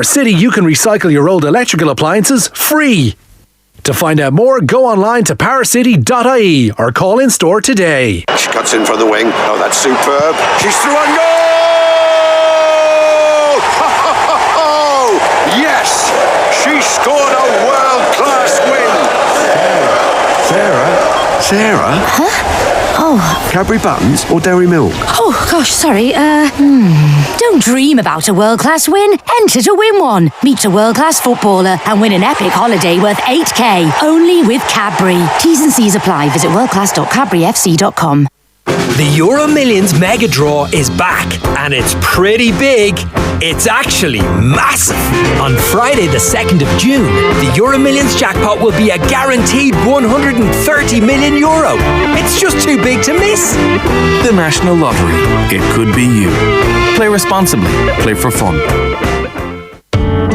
City, you can recycle your old electrical appliances free. To find out more, go online to powercity.ie or call in store today. She cuts in from the wing. Oh, that's superb. She's through and goal! Yes! She scored a world-class win. Sarah? Huh? Oh. Cadbury Buttons or Dairy Milk? Oh, gosh, sorry. Don't dream about a world-class win. Enter to win one. Meet a world-class footballer and win an epic holiday worth 8k. Only with Cadbury. T's and C's apply. Visit worldclass.cadburyfc.com. The Euro Millions Mega Draw is back, and it's pretty big. It's actually massive. On Friday the 2nd of June, the Euro Millions jackpot will be a guaranteed €130 million. It's just too big to miss. The National Lottery. It could be you. Play responsibly. Play for fun.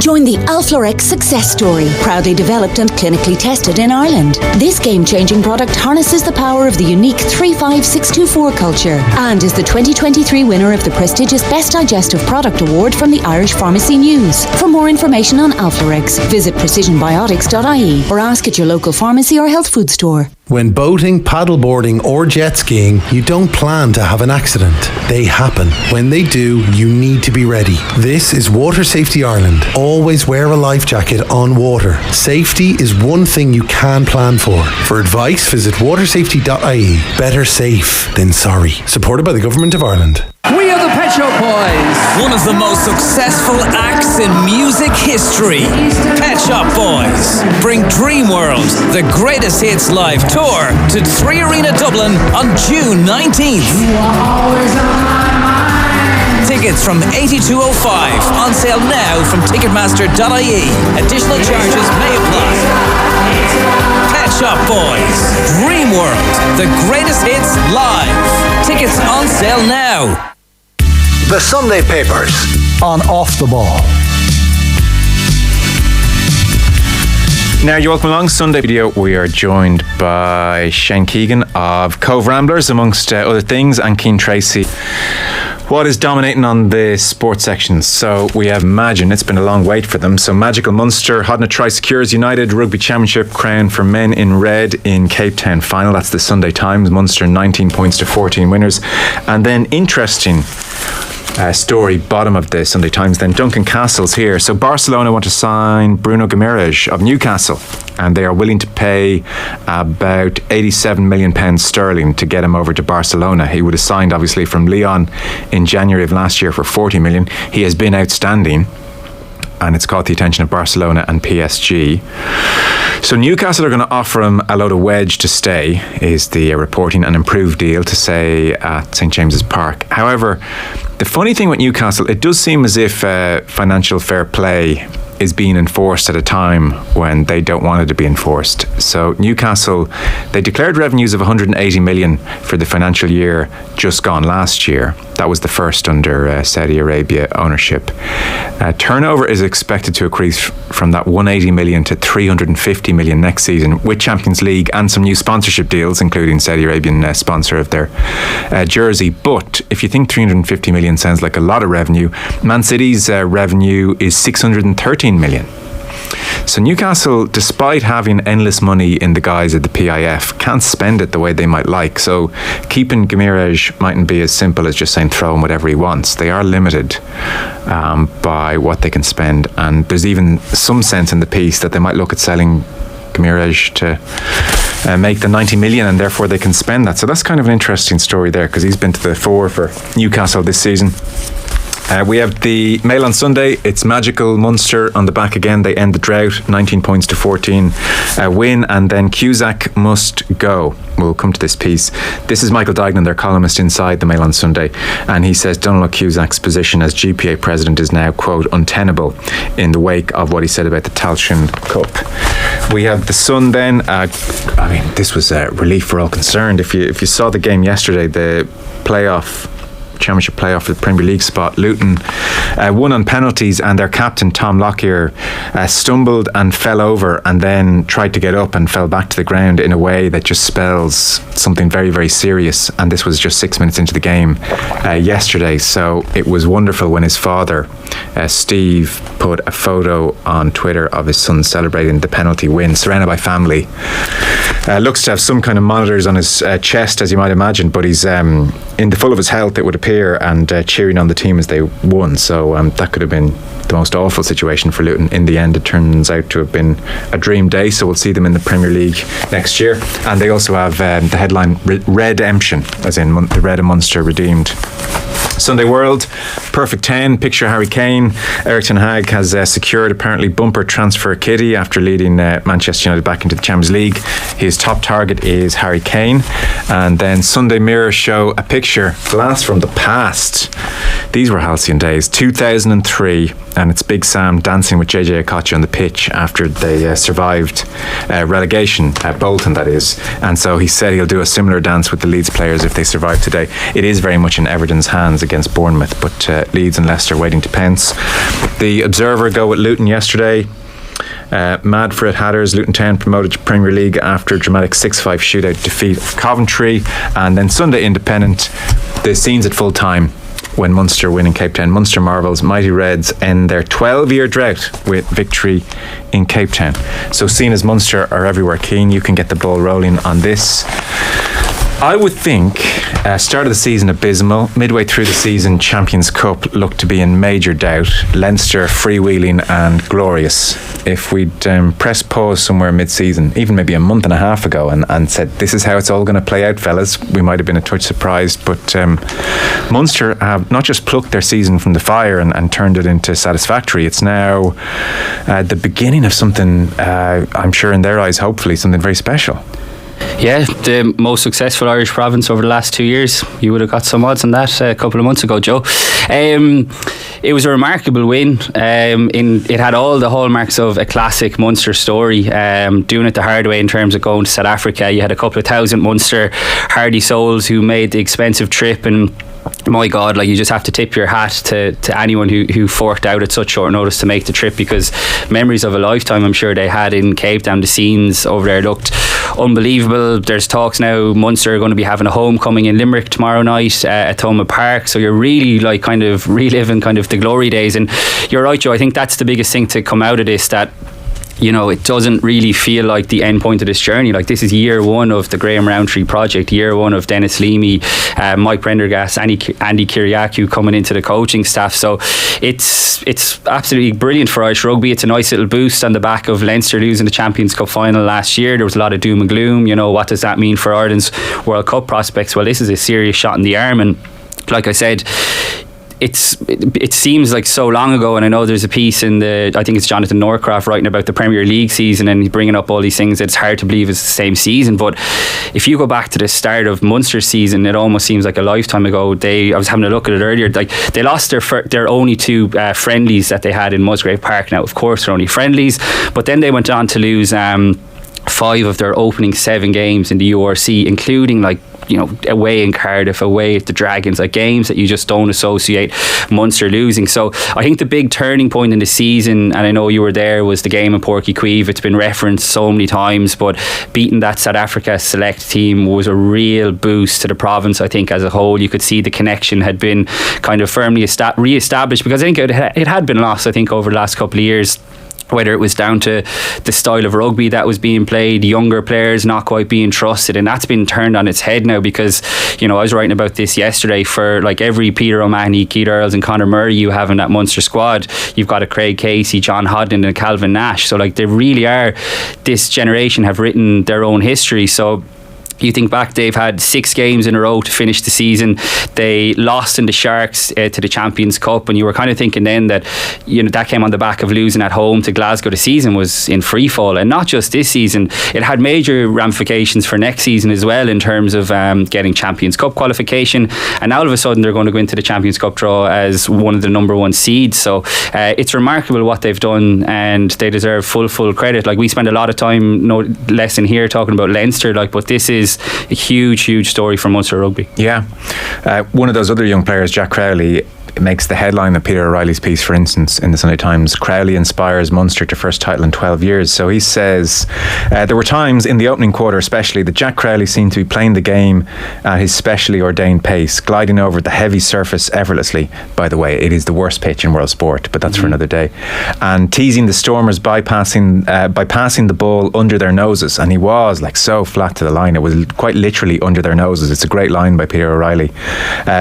Join the Alflorex success story, proudly developed and clinically tested in Ireland. This game-changing product harnesses the power of the unique 35624 culture and is the 2023 winner of the prestigious Best Digestive Product Award from the Irish Pharmacy News. For more information on Alflorex, visit precisionbiotics.ie or ask at your local pharmacy or health food store. When boating, paddleboarding or jet skiing, you don't plan to have an accident. They happen. When they do, you need to be ready. This is Water Safety Ireland. Always wear a life jacket on water. Safety is one thing you can plan for. For advice, visit watersafety.ie. Better safe than sorry. Supported by the Government of Ireland. We are the Pet Shop Boys. One of the most successful acts in music history. Pet Shop Boys bring Dream World, the greatest hits live tour, to 3 Arena Dublin on June 19th. Tickets from $82.05. On sale now from ticketmaster.ie. Additional charges may apply. Pet Shop Boys, Dream World, the greatest hits live. Tickets on sale now. The Sunday Papers on Off the Ball. Now, you're welcome along. Sunday video, we are joined by Shane Keegan of Cobh Ramblers, amongst other things, and Cian Tracey. What is dominating on the sports sections? So we have Imagine, it's been a long wait for them. So Magical Munster, Hodna Tri-Secures United Rugby Championship crown for men in red in Cape Town final. That's the Sunday Times. Munster 19 points to 14 winners. And then interesting story, bottom of the Sunday Times then, Duncan Castle's here. So Barcelona want to sign Bruno Guimaraes of Newcastle, and they are willing to pay about £87 million sterling to get him over to Barcelona. He would have signed obviously from Lyon in January of last year for 40 million. He has been outstanding, and it's caught the attention of Barcelona and PSG. So Newcastle are going to offer him a load of wedge to stay, is the reporting, an improved deal to stay at St James's Park. However, the funny thing with Newcastle, it does seem as if financial fair play is being enforced at a time when they don't want it to be enforced. So Newcastle, they declared revenues of 180 million for the financial year just gone last year. That was the first under Saudi Arabia ownership. Turnover is expected to increase from that 180 million to 350 million next season, with Champions League and some new sponsorship deals, including Saudi Arabian sponsor of their jersey. But if you think 350 million sounds like a lot of revenue, Man City's revenue is 613 million. So Newcastle, despite having endless money in the guise of the PIF, can't spend it the way they might like. So keeping Guimaraes mightn't be as simple as just saying throw him whatever he wants. They are limited by what they can spend, and there's even some sense in the piece that they might look at selling Guimaraes to make the 90 million, and therefore they can spend that. So that's kind of an interesting story there, because he's been to the fore for Newcastle this season. We have the Mail on Sunday. It's Magical Munster on the back again. They end the drought, 19 points to 14 win, and then Cusack must go. We'll come to this piece. This is Michael Dignan, their columnist inside the Mail on Sunday, and he says Donald Cusack's position as GPA president is now, quote, untenable in the wake of what he said about the Tailteann Cup. We have the Sun then. This was a relief for all concerned. If you saw the game yesterday, the Championship playoff for the Premier League spot, Luton won on penalties, and their captain Tom Lockyer stumbled and fell over and then tried to get up and fell back to the ground in a way that just spells something very, very serious. And this was just 6 minutes into the game yesterday. So it was wonderful when his father Steve put a photo on Twitter of his son celebrating the penalty win, surrounded by family. Looks to have some kind of monitors on his chest, as you might imagine, but he's in the full of his health, it would appear, and cheering on the team as they won. So that could have been the most awful situation for Luton. In the end, it turns out to have been a dream day, so we'll see them in the Premier League next year. And they also have the headline redemption, as in the Red and Munster redeemed. Sunday World, perfect 10, picture Harry Kane. Eric Ten Hag has secured apparently bumper transfer kitty after leading Manchester United back into the Champions League. His top target is Harry Kane. And then Sunday Mirror show a picture, glass from the past. These were halcyon days, 2003, and it's Big Sam dancing with JJ Okocha on the pitch after they survived relegation at Bolton, that is. And so he said he'll do a similar dance with the Leeds players if they survive today. It is very much in Everton's hands against Bournemouth, but Leeds and Leicester waiting to pounce. The Observer go with Luton yesterday. Mad for it, Hatters. Luton Town promoted to Premier League after a dramatic 6-5 shootout defeat of Coventry. And then Sunday Independent, the scenes at full time when Munster win in Cape Town. Munster marvels, Mighty Reds end their 12-year drought with victory in Cape Town. So seeing as Munster are everywhere, Cian, you can get the ball rolling on this. I would think start of the season abysmal, midway through the season Champions Cup looked to be in major doubt, Leinster freewheeling and glorious. If we'd pressed pause somewhere mid-season, even maybe a month and a half ago, and said this is how it's all going to play out, fellas, we might have been a touch surprised. But Munster have not just plucked their season from the fire and turned it into satisfactory. It's now the beginning of something, I'm sure in their eyes, hopefully something very special. Yeah, the most successful Irish province over the last 2 years. You would have got some odds on that a couple of months ago, Joe. It was a remarkable win. It had all the hallmarks of a classic Munster story. Doing it the hard way in terms of going to South Africa. You had a couple of thousand Munster hardy souls who made the expensive trip, and my God, like, you just have to tip your hat to anyone who forked out at such short notice to make the trip, because memories of a lifetime I'm sure they had in Cape Town. The scenes over there looked unbelievable. There's talks now Munster are going to be having a homecoming in Limerick tomorrow night at Thomond Park, so you're really like kind of reliving kind of the glory days. And you're right, Joe, I think that's the biggest thing to come out of this, that you know, it doesn't really feel like the end point of this journey. Like, this is year one of the Graham Roundtree project, year one of Dennis Leamy, Mike Prendergast, Andy Kiriakou coming into the coaching staff. So it's absolutely brilliant for Irish rugby. It's a nice little boost on the back of Leinster losing the Champions Cup final last year. There was a lot of doom and gloom. You know, what does that mean for Ireland's World Cup prospects? Well, this is a serious shot in the arm, and like I said, it seems like so long ago, and I know there's a piece in I think it's Jonathan Norcroft writing about the Premier League season, and he's bringing up all these things that it's hard to believe it's the same season. But if you go back to the start of Munster's season, it almost seems like a lifetime ago. I was having a look at it earlier, like they lost their only two friendlies that they had in Musgrave Park. Now, of course, they're only friendlies, but then they went on to lose 5 of their opening 7 games in the URC, including, like, you know, away in Cardiff, away at the Dragons, like games that you just don't associate Munster losing. So I think the big turning point in the season, and I know you were there, was the game in Porky Queeve. It's been referenced so many times, but beating that South Africa select team was a real boost to the province. I think as a whole, you could see the connection had been kind of firmly re-established, because I think it had been lost, I think, over the last couple of years. Whether it was down to the style of rugby that was being played, younger players not quite being trusted, and that's been turned on its head now, because, you know, I was writing about this yesterday. For like every Peter O'Mahony, Keith Earls and Conor Murray you have in that Munster squad, you've got a Craig Casey, John Hodden and a Calvin Nash. So like, they really are, this generation have written their own history. So you think back, they've had 6 games in a row to finish the season. They lost in the Sharks to the Champions Cup, and you were kind of thinking then that, you know, that came on the back of losing at home to Glasgow. The season was in free fall, and not just this season, it had major ramifications for next season as well, in terms of getting Champions Cup qualification. And now all of a sudden they're going to go into the Champions Cup draw as one of the number 1 seeds. So it's remarkable what they've done, and they deserve full credit. Like, we spend a lot of time, no less in here, talking about Leinster, like, but this is a huge story for Munster rugby. Yeah. One of those other young players, Jack Crowley, makes the headline of Peter O'Reilly's piece, for instance, in the Sunday Times. Crowley inspires Munster to first title in 12 years. So he says, there were times in the opening quarter especially that Jack Crowley seemed to be playing the game at his specially ordained pace, gliding over the heavy surface effortlessly. By the way, it is the worst pitch in world sport, but that's for another day. And teasing the Stormers by passing the ball under their noses. And he was like so flat to the line. It was quite literally under their noses. It's a great line by Peter O'Reilly.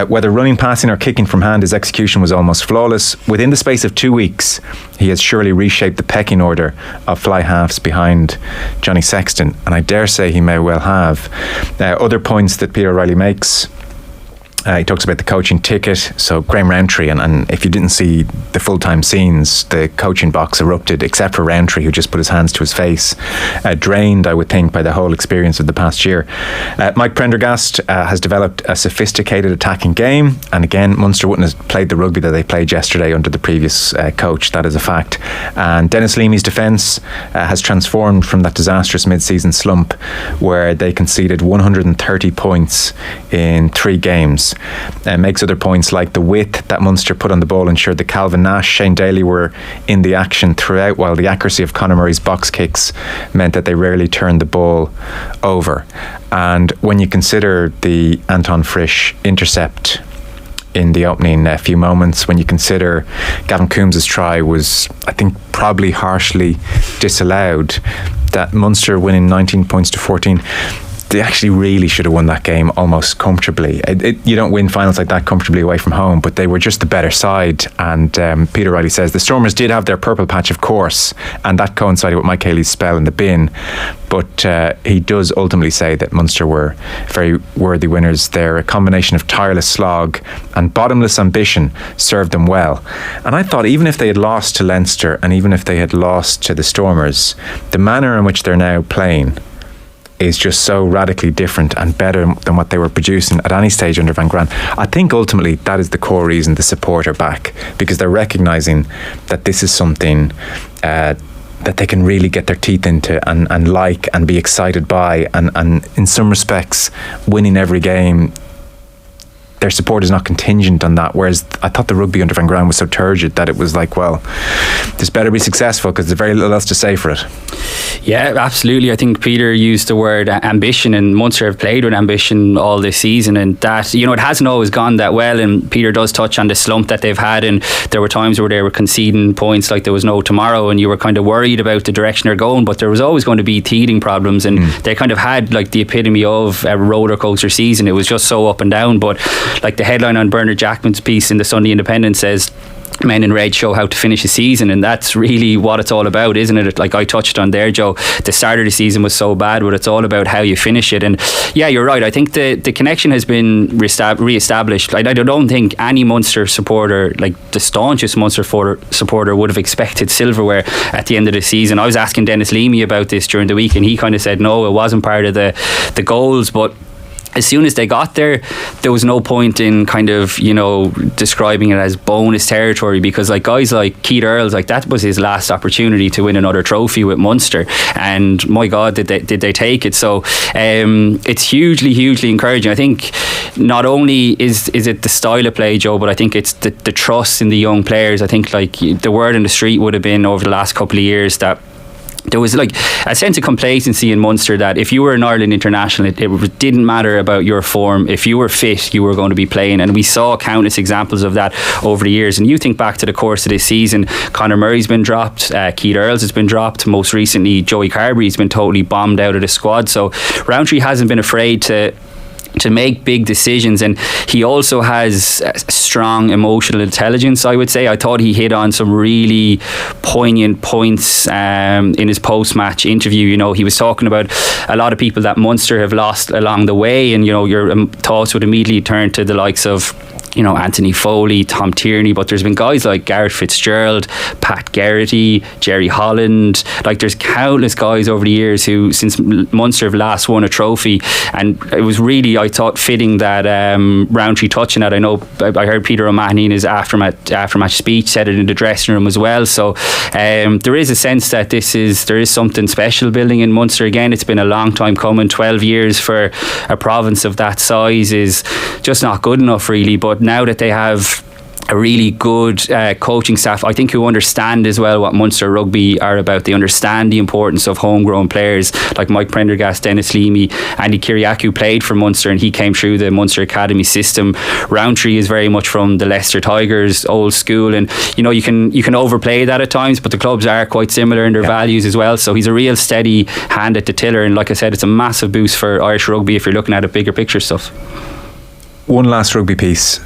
Whether running, passing or kicking from hand, his execution was almost flawless. Within the space of 2 weeks, he has surely reshaped the pecking order of fly halves behind Johnny Sexton, and I dare say he may well have. Other points that Peter O'Reilly makes, he talks about the coaching ticket. So Graham Rowntree, and if you didn't see the full-time scenes, the coaching box erupted, except for Rowntree, who just put his hands to his face, drained, I would think, by the whole experience of the past year. Mike Prendergast has developed a sophisticated attacking game, and again, Munster wouldn't have played the rugby that they played yesterday under the previous coach. That is a fact. And Dennis Leamy's defence has transformed from that disastrous mid-season slump where they conceded 130 points in 3 games. Makes other points like the width that Munster put on the ball ensured that Calvin Nash, Shane Daly were in the action throughout, while the accuracy of Conor Murray's box kicks meant that they rarely turned the ball over. And when you consider the Anton Frisch intercept in the opening few moments, when you consider Gavin Coombs' try was, I think, probably harshly disallowed, that Munster winning 19 points to 14, they actually really should have won that game almost comfortably. You don't win finals like that comfortably away from home, but they were just the better side. And Peter O'Reilly says the Stormers did have their purple patch, of course, and that coincided with Mike Haley's spell in the bin. But he does ultimately say that Munster were very worthy winners there. A combination of tireless slog and bottomless ambition served them well. And I thought even if they had lost to Leinster and even if they had lost to the Stormers, the manner in which they're now playing is just so radically different and better than what they were producing at any stage under Van Graan. I think ultimately that is the core reason the support are back, because they're recognising that this is something that they can really get their teeth into and like and be excited by, and in some respects winning every game, their support is not contingent on that. Whereas I thought the rugby under Van Graan was so turgid that it was like, well, this better be successful because there's very little else to say for it. Yeah, absolutely. I think Peter used the word ambition, and Munster have played with ambition all this season, and that, it hasn't always gone that well. And Peter does touch on the slump that they've had, and there were times where they were conceding points like there was no tomorrow, and you were kind of worried about the direction they're going, but there was always going to be teething problems, and they kind of had like the epitome of a roller coaster season. It was just so up and down. But like the headline on Bernard Jackman's piece in the Sunday Independent says, men in red show how to finish a season, and that's really what it's all about, isn't it? Like I touched on there, Joe, the start of the season was so bad, but it's all about how you finish it. And yeah, you're right, I think the connection has been re-established. I don't think any Munster supporter, like the staunchest Munster supporter, would have expected silverware at the end of the season. I was asking Dennis Leamy about this during the week, and he kind of said no, it wasn't part of the goals, but as soon as they got there was no point in kind of, describing it as bonus territory, because like guys like Keith Earls, like that was his last opportunity to win another trophy with Munster, and my God, did they take it. So it's hugely encouraging. I think not only is it the style of play, Joe, but I think it's the trust in the young players. I think like the word in the street would have been over the last couple of years that there was like a sense of complacency in Munster that if you were an Ireland international, it didn't matter about your form. If you were fit, you were going to be playing, and we saw countless examples of that over the years. And you think back to the course of this season, Conor Murray's been dropped, Keith Earls has been dropped, most recently Joey Carberry's been totally bombed out of the squad. So Rowntree hasn't been afraid to make big decisions, and he also has strong emotional intelligence, I would say. I thought he hit on some really poignant points in his post-match interview. He was talking about a lot of people that Munster have lost along the way, and your thoughts would immediately turn to the likes of Anthony Foley, Tom Tierney, but there's been guys like Gareth Fitzgerald, Pat Geraghty, Jerry Holland. Like there's countless guys over the years who, since Munster have last won a trophy, and it was really, I thought, fitting that Rowntree touching that. I know I heard Peter O'Mahony in his aftermatch speech said it in the dressing room as well. So there is a sense that there is something special building in Munster. Again, it's been a long time coming. 12 years for a province of that size is just not good enough, really. But now that they have a really good coaching staff, I think, who understand as well what Munster rugby are about. They understand the importance of homegrown players like Mike Prendergast, Dennis Leamy, Andy Kiriakou played for Munster, and he came through the Munster Academy system. Roundtree is very much from the Leicester Tigers, old school, and you know, you can overplay that at times, but the clubs are quite similar in their values as well. So he's a real steady hand at the tiller, and like I said, it's a massive boost for Irish rugby if you're looking at a bigger picture stuff. One last rugby piece.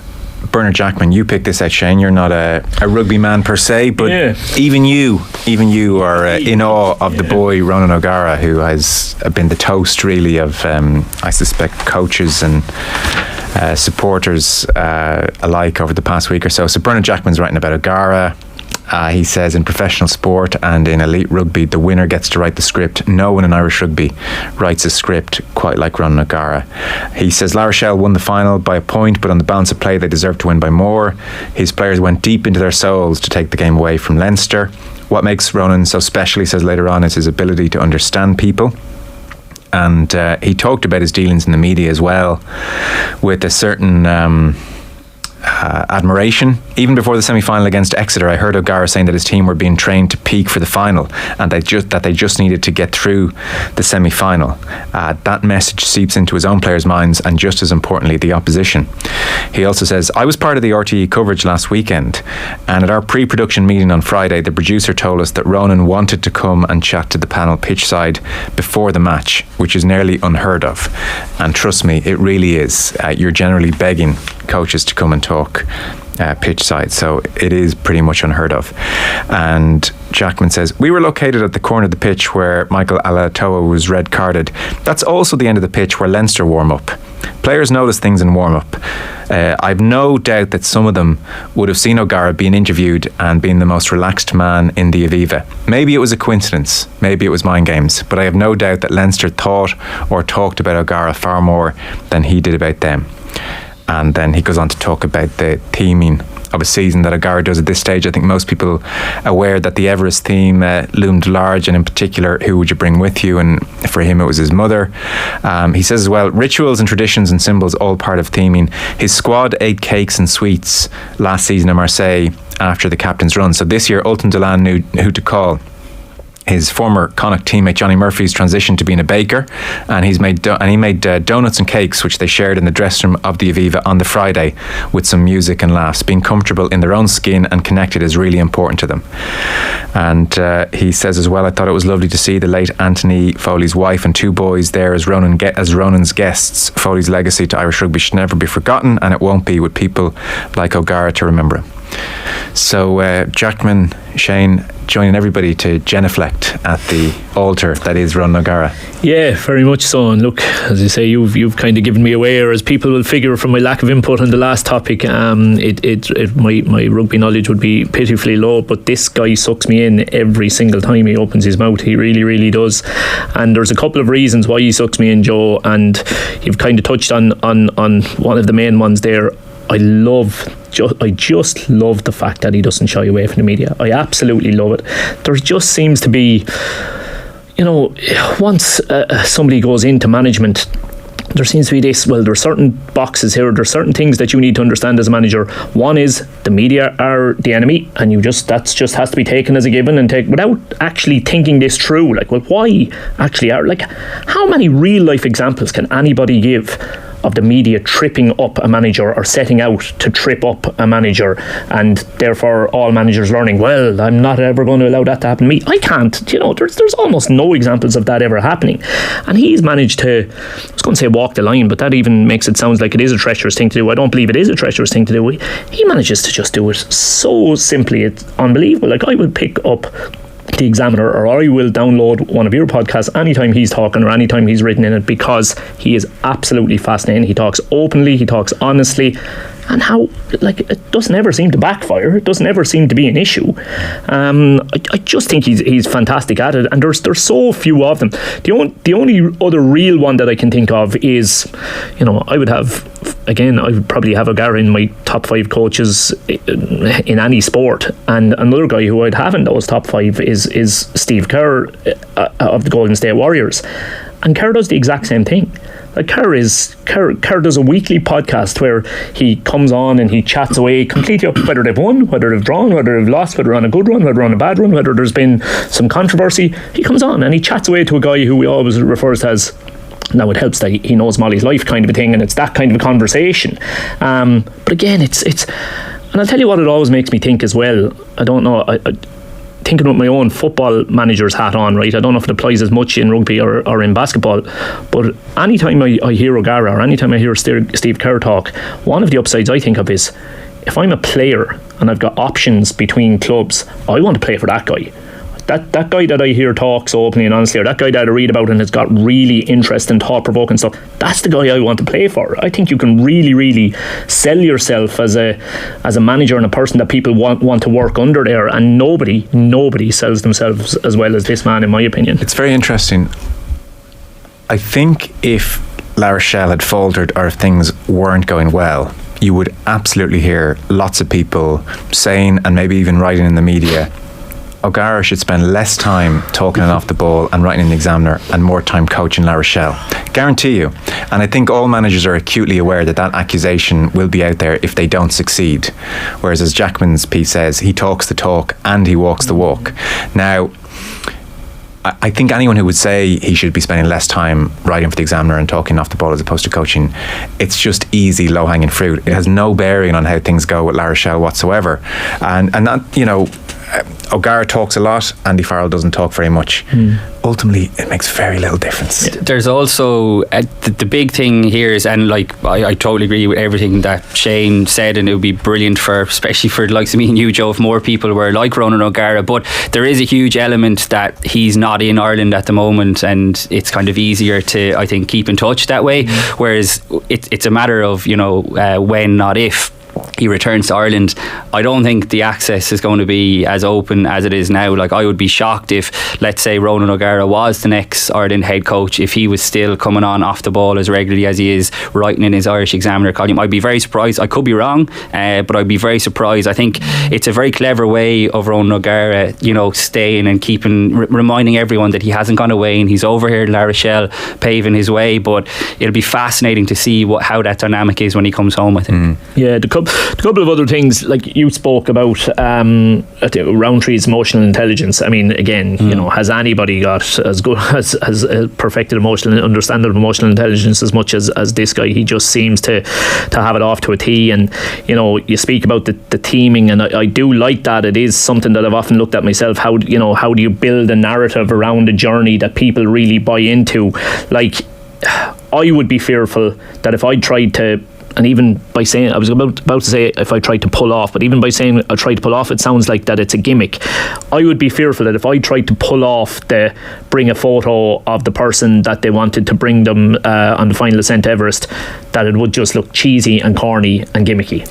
Bernard Jackman, you picked this out, Shane. You're not a rugby man per se, but even you are in awe of the boy Ronan O'Gara, who has been the toast really of I suspect coaches and supporters alike over the past week or so. So Bernard Jackman's writing about O'Gara. He says, in professional sport and in elite rugby, the winner gets to write the script. No one in Irish rugby writes a script quite like Ronan O'Gara. He says La Rochelle won the final by a point, but on the balance of play they deserved to win by more. His players went deep into their souls to take the game away from Leinster. What makes Ronan so special, he says later on, is his ability to understand people. And he talked about his dealings in the media as well, with a certain admiration. Even before the semi-final against Exeter, I heard O'Gara saying that his team were being trained to peak for the final, and they just needed to get through the semi-final. That message seeps into his own players' minds, and just as importantly, the opposition. He also says, I was part of the RTE coverage last weekend, and at our pre-production meeting on Friday, the producer told us that Ronan wanted to come and chat to the panel pitch side before the match, which is nearly unheard of. And trust me, it really is. You're generally begging coaches to come and talk pitch side, so it is pretty much unheard of. And Jackman says, we were located at the corner of the pitch where Michael Alatoa was red carded. That's also the end of the pitch where Leinster warm up. Players notice things in warm up. I've no doubt that some of them would have seen O'Gara being interviewed and being the most relaxed man in the Aviva. Maybe it was a coincidence, maybe it was mind games, but I have no doubt that Leinster thought or talked about O'Gara far more than he did about them. And then he goes on to talk about the theming of a season that O'Gara does at this stage. I think most people are aware that the Everest theme loomed large, and in particular, who would you bring with you? And for him, it was his mother. He says as well, rituals and traditions and symbols, all part of theming. His squad ate cakes and sweets last season in Marseille after the captain's run. So this year, Ultan Delan knew who to call. His former Connacht teammate Johnny Murphy's transitioned to being a baker, and he made donuts and cakes, which they shared in the dressing room of the Aviva on the Friday with some music and laughs. Being comfortable in their own skin and connected is really important to them. And he says as well, I thought it was lovely to see the late Anthony Foley's wife and two boys there as Ronan's guests. Foley's legacy to Irish rugby should never be forgotten, and it won't be, with people like O'Gara to remember him. So Jackman, Shane, joining everybody to genuflect at the altar that is Ronan O'Gara. Yeah, very much so. And look, as you say, you've kind of given me away, or as people will figure from my lack of input on the last topic, my rugby knowledge would be pitifully low, but this guy sucks me in every single time he opens his mouth. He really, really does. And there's a couple of reasons why he sucks me in, Joe, and you've kind of touched on one of the main ones there. I just love the fact that he doesn't shy away from the media. I absolutely love it. There just seems to be, once somebody goes into management, there seems to be this, well, there are certain boxes here, there are certain things that you need to understand as a manager. One is the media are the enemy, and that just has to be taken as a given, and without actually thinking this through. Like, well, why actually are, like, how many real life examples can anybody give of the media tripping up a manager or setting out to trip up a manager, and therefore all managers learning, well, I'm not ever going to allow that to happen to me? I can't. There's almost no examples of that ever happening, and he's managed to, I was going to say walk the line, but that even makes it sound like it is a treacherous thing to do. I don't believe it is a treacherous thing to do. He manages to just do it so simply, it's unbelievable. Like, I would pick up the Examiner, or I will download one of your podcasts anytime he's talking or anytime he's written in it, because he is absolutely fascinating. He talks openly, he talks honestly, and how, like, it doesn't ever seem to backfire. It doesn't ever seem to be an issue. I just think he's fantastic at it, and there's so few of them. The only other real one that I can think of is, I would probably have O'Gara in my top 5 coaches in any sport, and another guy who I'd have in those top 5 is Steve Kerr of the Golden State Warriors. And Kerr does the exact same thing. Like Kerr does a weekly podcast where he comes on and he chats away completely up whether they've won, whether they've drawn, whether they've lost, whether they're on a good run, whether they're on a bad run, whether there's been some controversy. He comes on and he chats away to a guy who he always refers to as, now it helps that he knows Molly's life kind of a thing, and it's that kind of a conversation. But again, it's and I'll tell you what it always makes me think as well. I don't know, thinking with my own football manager's hat on, right? I don't know if it applies as much in rugby or in basketball, but anytime I hear O'Gara or anytime I hear Steve Kerr talk, one of the upsides I think of is, if I'm a player and I've got options between clubs, I want to play for that guy. That guy that I hear talk so openly and honestly, or that guy that I read about and has got really interesting, thought-provoking stuff, that's the guy I want to play for. I think you can really, really sell yourself as a manager and a person that people want to work under there, and nobody sells themselves as well as this man, in my opinion. It's very interesting. I think if La Rochelle had faltered or if things weren't going well, you would absolutely hear lots of people saying, and maybe even writing in the media, O'Gara should spend less time talking off the ball and writing in the Examiner and more time coaching La Rochelle. Guarantee you. And I think all managers are acutely aware that accusation will be out there if they don't succeed. Whereas, as Jackman's piece says, he talks the talk and he walks the walk. Now, I think anyone who would say he should be spending less time writing for the Examiner and talking off the ball as opposed to coaching, it's just easy, low-hanging fruit. It has no bearing on how things go with La Rochelle whatsoever. And that, you know, O'Gara talks a lot, Andy Farrell doesn't talk very much. Ultimately, it makes very little difference. There's also the big thing here is, and like I totally agree with everything that Shane said, and it would be brilliant for, especially for the likes of me and you, Joe, if more people were like Ronan O'Gara, but there is a huge element that he's not in Ireland at the moment, and it's kind of easier to, I think, keep in touch that way, whereas it's a matter of, you know, when, not if he returns to Ireland. I don't think the access is going to be as open as it is now. Like, I would be shocked if, let's say, Ronan O'Gara was the next Ireland head coach, if he was still coming on off the ball as regularly as he is, writing in his Irish Examiner column. I'd be very surprised. I could be wrong, but I'd be very surprised. I think it's a very clever way of Ronan O'Gara, you know, staying and keeping, reminding everyone that he hasn't gone away and he's over here in La Rochelle paving his way. But it'll be fascinating to see how that dynamic is when he comes home, I think. Yeah, the couple of other things, like you spoke about, Roundtree's emotional intelligence. I mean, again, you know, has anybody got as good as perfected understanding of emotional intelligence as much as this guy? He just seems to have it off to a T. And you know, you speak about the teaming, and I do like that. It is something that I've often looked at myself. How do you build a narrative around a journey that people really buy into? Like, I would be fearful that if I tried to, and even by saying, I was about to say if I tried to pull off, but even by saying I tried to pull off, it sounds like that it's a gimmick. I would be fearful that if I tried to pull off bring a photo of the person that they wanted to bring them on the final ascent to Everest, that it would just look cheesy and corny and gimmicky.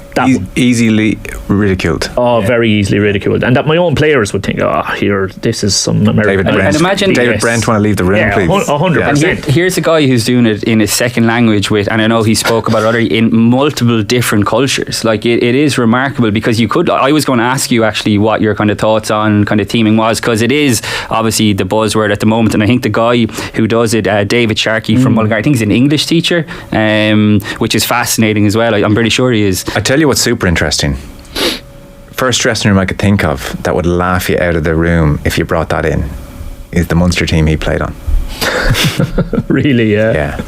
Easily ridiculed. Very easily ridiculed. And that my own players would think, here, this is some American. And imagine David Brent want to leave the room, please. 100%. Here's a guy who's doing it in his second language with, and I know he spoke about it already, in multiple different cultures. Like, it is remarkable, because I was going to ask you actually what your kind of thoughts on kind of teaming was, because it is obviously the buzzword at the moment, and I think the guy who does it, David Sharkey from Mullingar, I think he's an English teacher, which is fascinating as well. I'm pretty sure he is. I tell you what's super interesting. First dressing room I could think of that would laugh you out of the room if you brought that in is the Munster team he played on. Really? Yeah.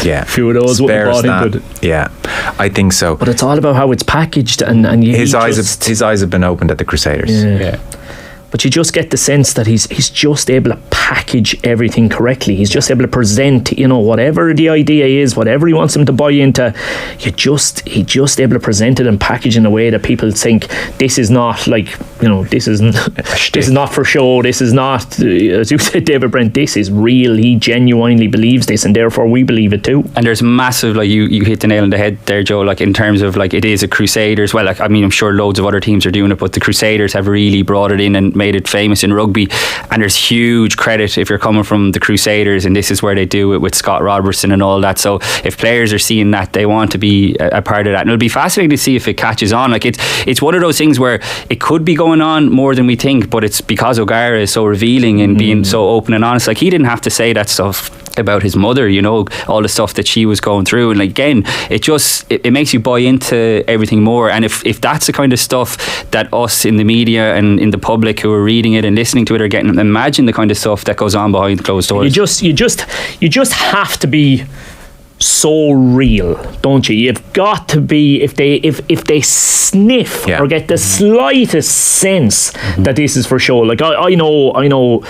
A few of those would have brought into it. Yeah, I think so. But it's all about how it's packaged, and his eyes have been opened at the Crusaders. Yeah. But you just get the sense that he's just able to package everything correctly. He's just able to present, whatever the idea is, whatever he wants them to buy into. He's just able to present it and package in a way that people think this is not like, this is not for show. This is not, as you said, David Brent. This is real. He genuinely believes this, and therefore we believe it too. And there's massive, like you hit the nail on the head there, Joe. Like, in terms of, like, it is a Crusaders. Well, like, I mean, I'm sure loads of other teams are doing it, but the Crusaders have really brought it in and made it famous in rugby. And there's huge credit if you're coming from the Crusaders, and this is where they do it with Scott Robertson and all that. So if players are seeing that, they want to be a part of that, and it'll be fascinating to see if it catches on. Like, it's one of those things where it could be going on more than we think, but it's because O'Gara is so revealing and being so open and honest. Like, he didn't have to say that stuff about his mother, you know, all the stuff that she was going through. And again, it makes you buy into everything more. And if that's the kind of stuff that us in the media and in the public who are reading it and listening to it are getting, imagine the kind of stuff that goes on behind closed doors. You just have to be so real, don't you? You've got to be, if they sniff or get the slightest sense that this is for show. Like I know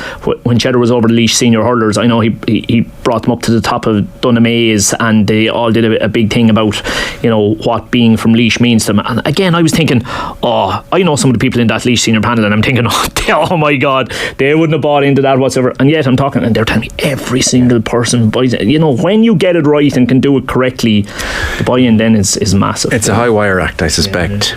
when Cheddar was over the Laois senior hurlers, I know he brought them up to the top of Dunamaze, and they all did a big thing about, you know, what being from Laois means to them. And again, I was thinking, I know some of the people in that Laois senior panel, and I'm thinking, oh my God, they wouldn't have bought into that whatsoever. And yet I'm talking, and they're telling me every single person buys it. You know, when you get it right and can do it correctly, the buy-in then is massive. It's a high wire act, I suspect.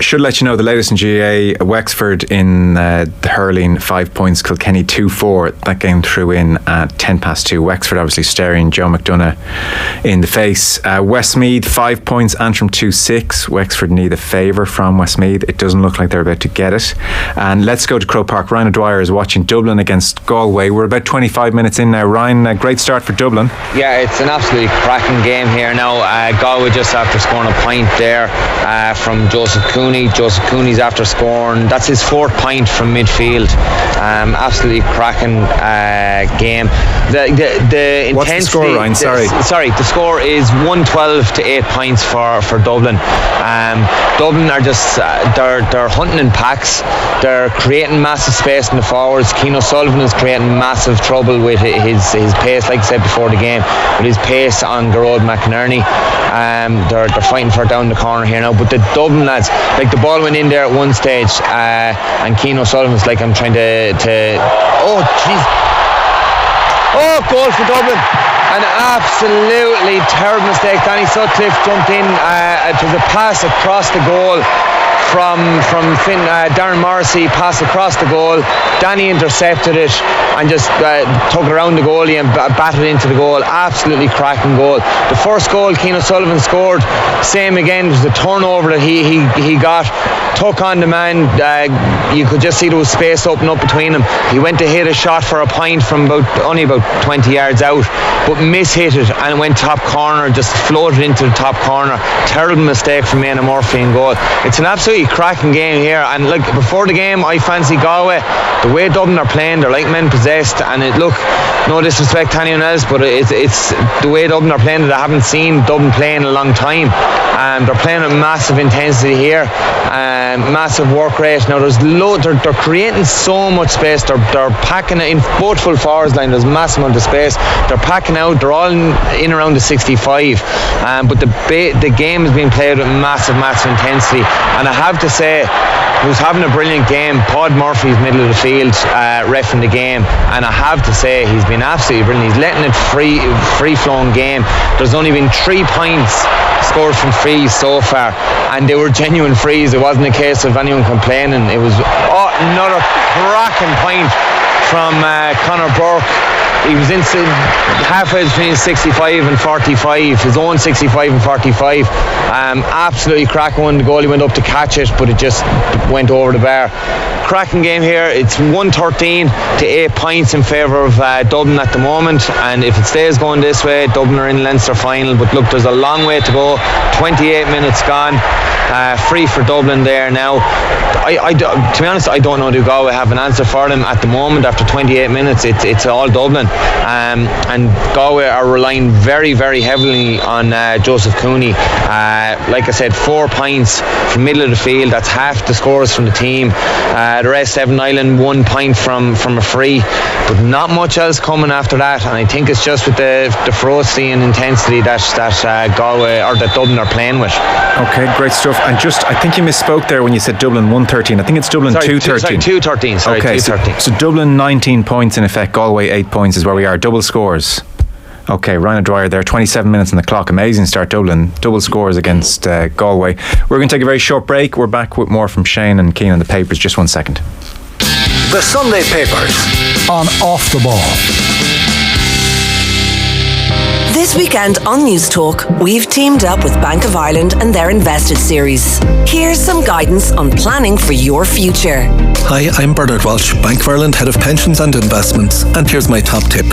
Should let you know the latest in GAA. Wexford in the hurling, 5 points. Kilkenny 2-4. That game threw in at 2:10. Wexford obviously staring Joe McDonough in the face. Westmeath 5 points. Antrim 2-6. Wexford need a favour from Westmeath. It doesn't look like they're about to get it. And let's go to Croke Park. Ryan O'Dwyer is watching Dublin against Galway. We're about 25 minutes in now. Ryan, a great start for Dublin. Yeah, it's an absolutely cracking game here now. Galway just after scoring a point there from Joseph Cooney. Joseph Cooney's after scoring, that's his 4th point from midfield. Absolutely cracking game. The intensity. What's the score, Ryan? Sorry, the score is 112 to 8 points for Dublin. Dublin are just they're hunting in packs. They're creating massive space in the forwards. Cian O'Sullivan is creating massive trouble with his pace, like I said before the game, with his pace on Garrod McInerney. They're fighting for it down the corner here now, but the Dublin lads, like the ball went in there at one stage, and Cian O'Sullivan's like, I'm trying to oh jeez, goal for Dublin. An absolutely terrible mistake. Danny Sutcliffe jumped in. It was a pass across the goal from Darren Morrissey, pass across the goal. Danny intercepted it and just took it around the goalie and batted into the goal. Absolutely cracking goal. The first goal Cian O'Sullivan scored, same again, it was the turnover that he got, took on the man. You could just see there was space open up between them. He went to hit a shot for a point from only about 20 yards out, but mishit it and it went top corner, just floated into the top corner. Terrible mistake from Maina Murphy in goal. It's an absolutely cracking game here, and like before the game I fancy Galway. The way Dublin are playing, they're like men possessed, and no disrespect to anyone else, but it's the way Dublin are playing that I haven't seen Dublin play in a long time. They're playing at massive intensity here, massive work rate. Now they're creating so much space. They're packing it in both full forwards line. There's massive amount of space. They're packing out. They're all in around the 65. But the game is being played with massive intensity. And I have to say, who's having a brilliant game, Pod Murphy's middle of the field, reffing the game, and I have to say he's been absolutely brilliant. He's letting it free-flowing game. There's only been 3 points scored from frees so far, and they were genuine frees. It wasn't a case of anyone complaining. It was another cracking point from Conor Burke. He was halfway between 65 and 45, his own 65 and 45. Absolutely cracking one. The goalie went up to catch it, but it just went over the bar. Cracking game here. It's 113 to 8 points in favour of Dublin at the moment, and if it stays going this way, Dublin are in Leinster final. But look, there's a long way to go. 28 minutes gone. Free for Dublin there now. To be honest, I don't know, do Galway have an answer for them at the moment after 28 minutes. It's all Dublin, and Galway are relying very, very heavily on Joseph Cooney. Like I said, 4 points from middle of the field. That's half the scores from the team. The rest, Seven Island, 1 point from a free, but not much else coming after that. And I think it's just with the ferocity and intensity that Galway or that Dublin are playing with. Okay, great stuff. And I think you misspoke there when you said Dublin 113. I think it's Dublin 213. 213. Sorry, okay, 213. So Dublin 19 points in effect. Galway 8 points is where we are. Double scores. Okay, Ryan O'Dwyer there, 27 minutes on the clock. Amazing start, Dublin. Double scores against Galway. We're going to take a very short break. We're back with more from Shane and Cian on the papers. Just 1 second. The Sunday papers on Off the Ball. This weekend on News Talk, we've teamed up with Bank of Ireland and their Invested series. Here's some guidance on planning for your future. Hi, I'm Bernard Walsh, Bank of Ireland Head of Pensions and Investments, and here's my top tip.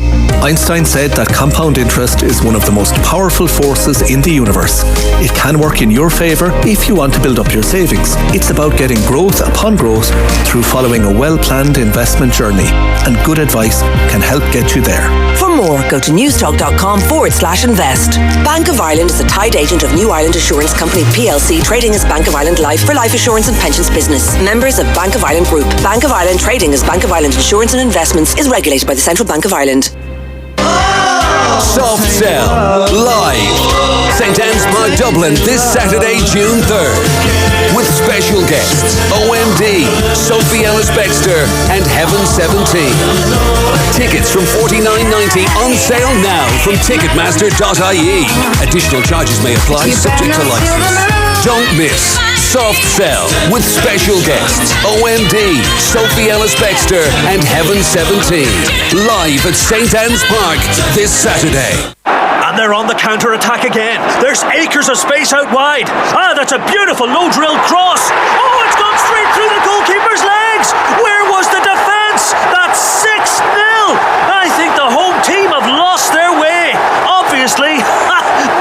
Einstein said that compound interest is one of the most powerful forces in the universe. It can work in your favour if you want to build up your savings. It's about getting growth upon growth through following a well-planned investment journey, and good advice can help get you there. For more, go to newstalk.com/invest. Bank of Ireland is a tied agent of New Ireland Assurance Company plc, trading as Bank of Ireland Life for life assurance and pensions business. Members of Bank of Ireland Group. Bank of Ireland trading as Bank of Ireland Insurance and Investments is regulated by the Central Bank of Ireland. Soft Cell, live. St Anne's Park, Dublin, this Saturday, June 3rd. With special guests, OMD, Sophie Ellis-Bextor, and Heaven 17. Tickets from $49.90 on sale now from Ticketmaster.ie. Additional charges may apply, subject to license. Don't miss Soft Cell with special guests, OMD, Sophie Ellis-Bextor, and Heaven 17. Live at St Anne's Park this Saturday. And they're on the counter-attack again. There's acres of space out wide. That's a beautiful low-drill cross. Oh, it's gone straight through the goalkeeper's legs. Where was the defence? That's 6-0. I think the home team have lost their way. Obviously,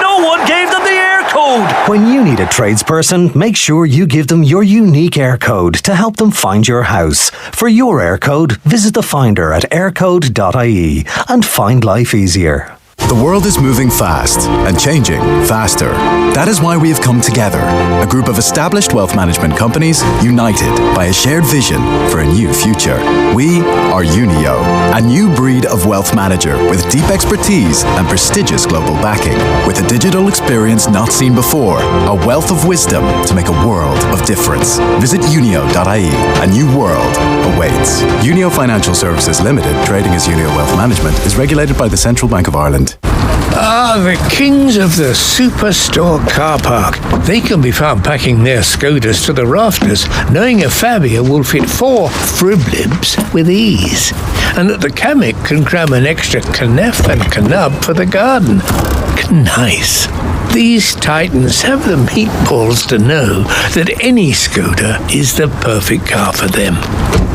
no one gave them the air code. When you need a tradesperson, make sure you give them your unique air code to help them find your house. For your air code, visit the finder at aircode.ie and find life easier. The world is moving fast and changing faster. That is why we have come together, a group of established wealth management companies united by a shared vision for a new future. We are Unio, a new breed of wealth manager with deep expertise and prestigious global backing. With a digital experience not seen before, a wealth of wisdom to make a world of difference. Visit unio.ie. A new world awaits. Unio Financial Services Limited, trading as Unio Wealth Management, is regulated by the Central Bank of Ireland. The kings of the Superstore car park. They can be found packing their Skodas to the rafters, knowing a Fabia will fit 4 Friblibs with ease. And that the Kamek can cram an extra Knauf and Knub for the garden. Nice. These titans have the meatballs to know that any Skoda is the perfect car for them.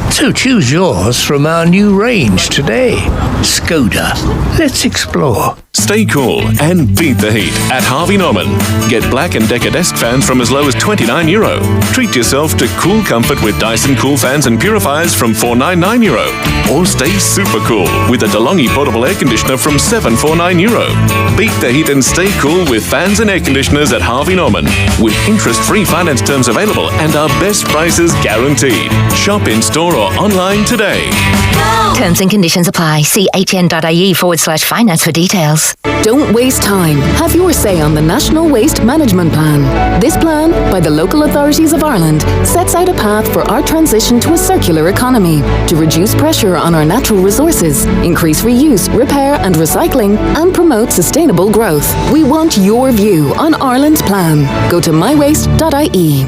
So choose yours from our new range today. Skoda. Let's explore. Stay cool and beat the heat at Harvey Norman. Get Black & Decker desk fans from as low as €29. Treat yourself to cool comfort with Dyson Cool Fans and Purifiers from €499. Or stay super cool with a DeLonghi portable air conditioner from €749. Beat the heat and stay cool with fans and air conditioners at Harvey Norman. With interest-free finance terms available and our best prices guaranteed. Shop in store or online today. Terms and conditions apply. See hn.ie/finance for details. Don't waste time. Have your say on the National Waste Management Plan. This plan, by the local authorities of Ireland, sets out a path for our transition to a circular economy, to reduce pressure on our natural resources, increase reuse, repair and recycling, and promote sustainable growth. We want your view on Ireland's plan. Go to mywaste.ie.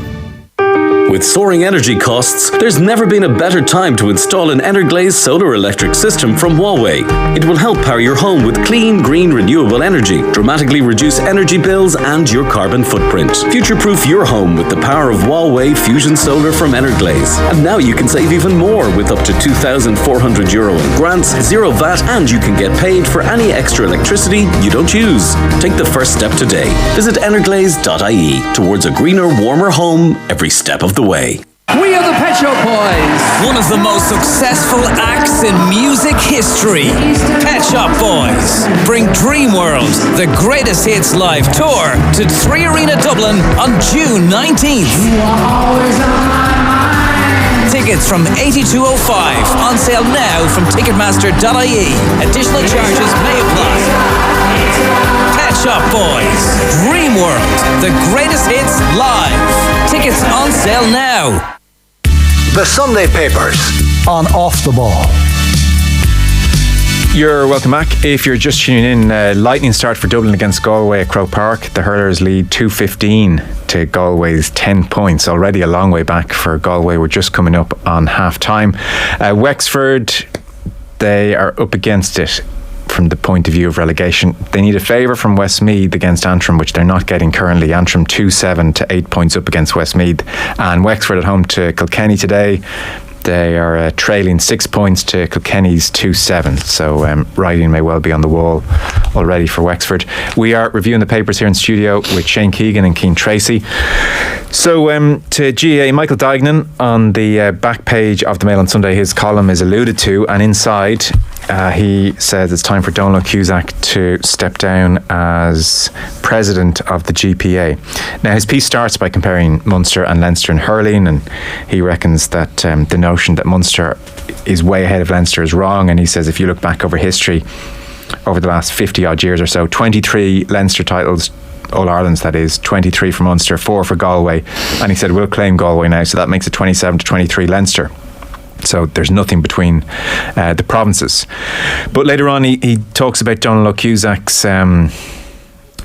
With soaring energy costs, there's never been a better time to install an Energlaze solar electric system from Huawei. It will help power your home with clean, green, renewable energy, dramatically reduce energy bills and your carbon footprint. Future-proof your home with the power of Huawei Fusion Solar from Energlaze. And now you can save even more with up to €2,400 in grants, zero VAT, and you can get paid for any extra electricity you don't use. Take the first step today. Visit energlaze.ie towards a greener, warmer home every step of the way. We are the Pet Shop Boys. One of the most successful acts in music history. Pet Shop Boys bring Dream World, the greatest hits live tour, to 3 Arena Dublin on June 19th. Tickets from $82.05. On sale now from Ticketmaster.ie. Additional charges may apply. Pet Shop Boys, Dream World, the greatest hits live. Tickets on sale now. The Sunday Papers on Off the Ball. You're welcome back. If you're just tuning in, lightning start for Dublin against Galway at Croke Park. The hurlers lead 2-15 to Galway's 10 points. Already a long way back for Galway. We're just coming up on half time. Wexford, they are up against it from the point of view of relegation. They need a favour from Westmeath against Antrim, which they're not getting currently. Antrim 2-7 to 8 points up against Westmeath, and Wexford at home to Kilkenny today. They are trailing 6 points to Kilkenny's 2-7. So writing may well be on the wall already for Wexford. We are reviewing the papers here in studio with Shane Keegan and Cian Tracey. So to GAA, Michael Dignan on the back page of the Mail on Sunday, his column is alluded to, and inside he says it's time for Donald Cusack to step down as president of the GPA. Now his piece starts by comparing Munster and Leinster in hurling, and he reckons that the notion that Munster is way ahead of Leinster is wrong, and he says if you look back over history over the last 50 odd years or so, 23 Leinster titles, All-Irelands that is, 23 for Munster, 4 for Galway, and he said we'll claim Galway now, so that makes it 27 to 23 Leinster. So there's nothing between the provinces. But later on he talks about Donald Cusack's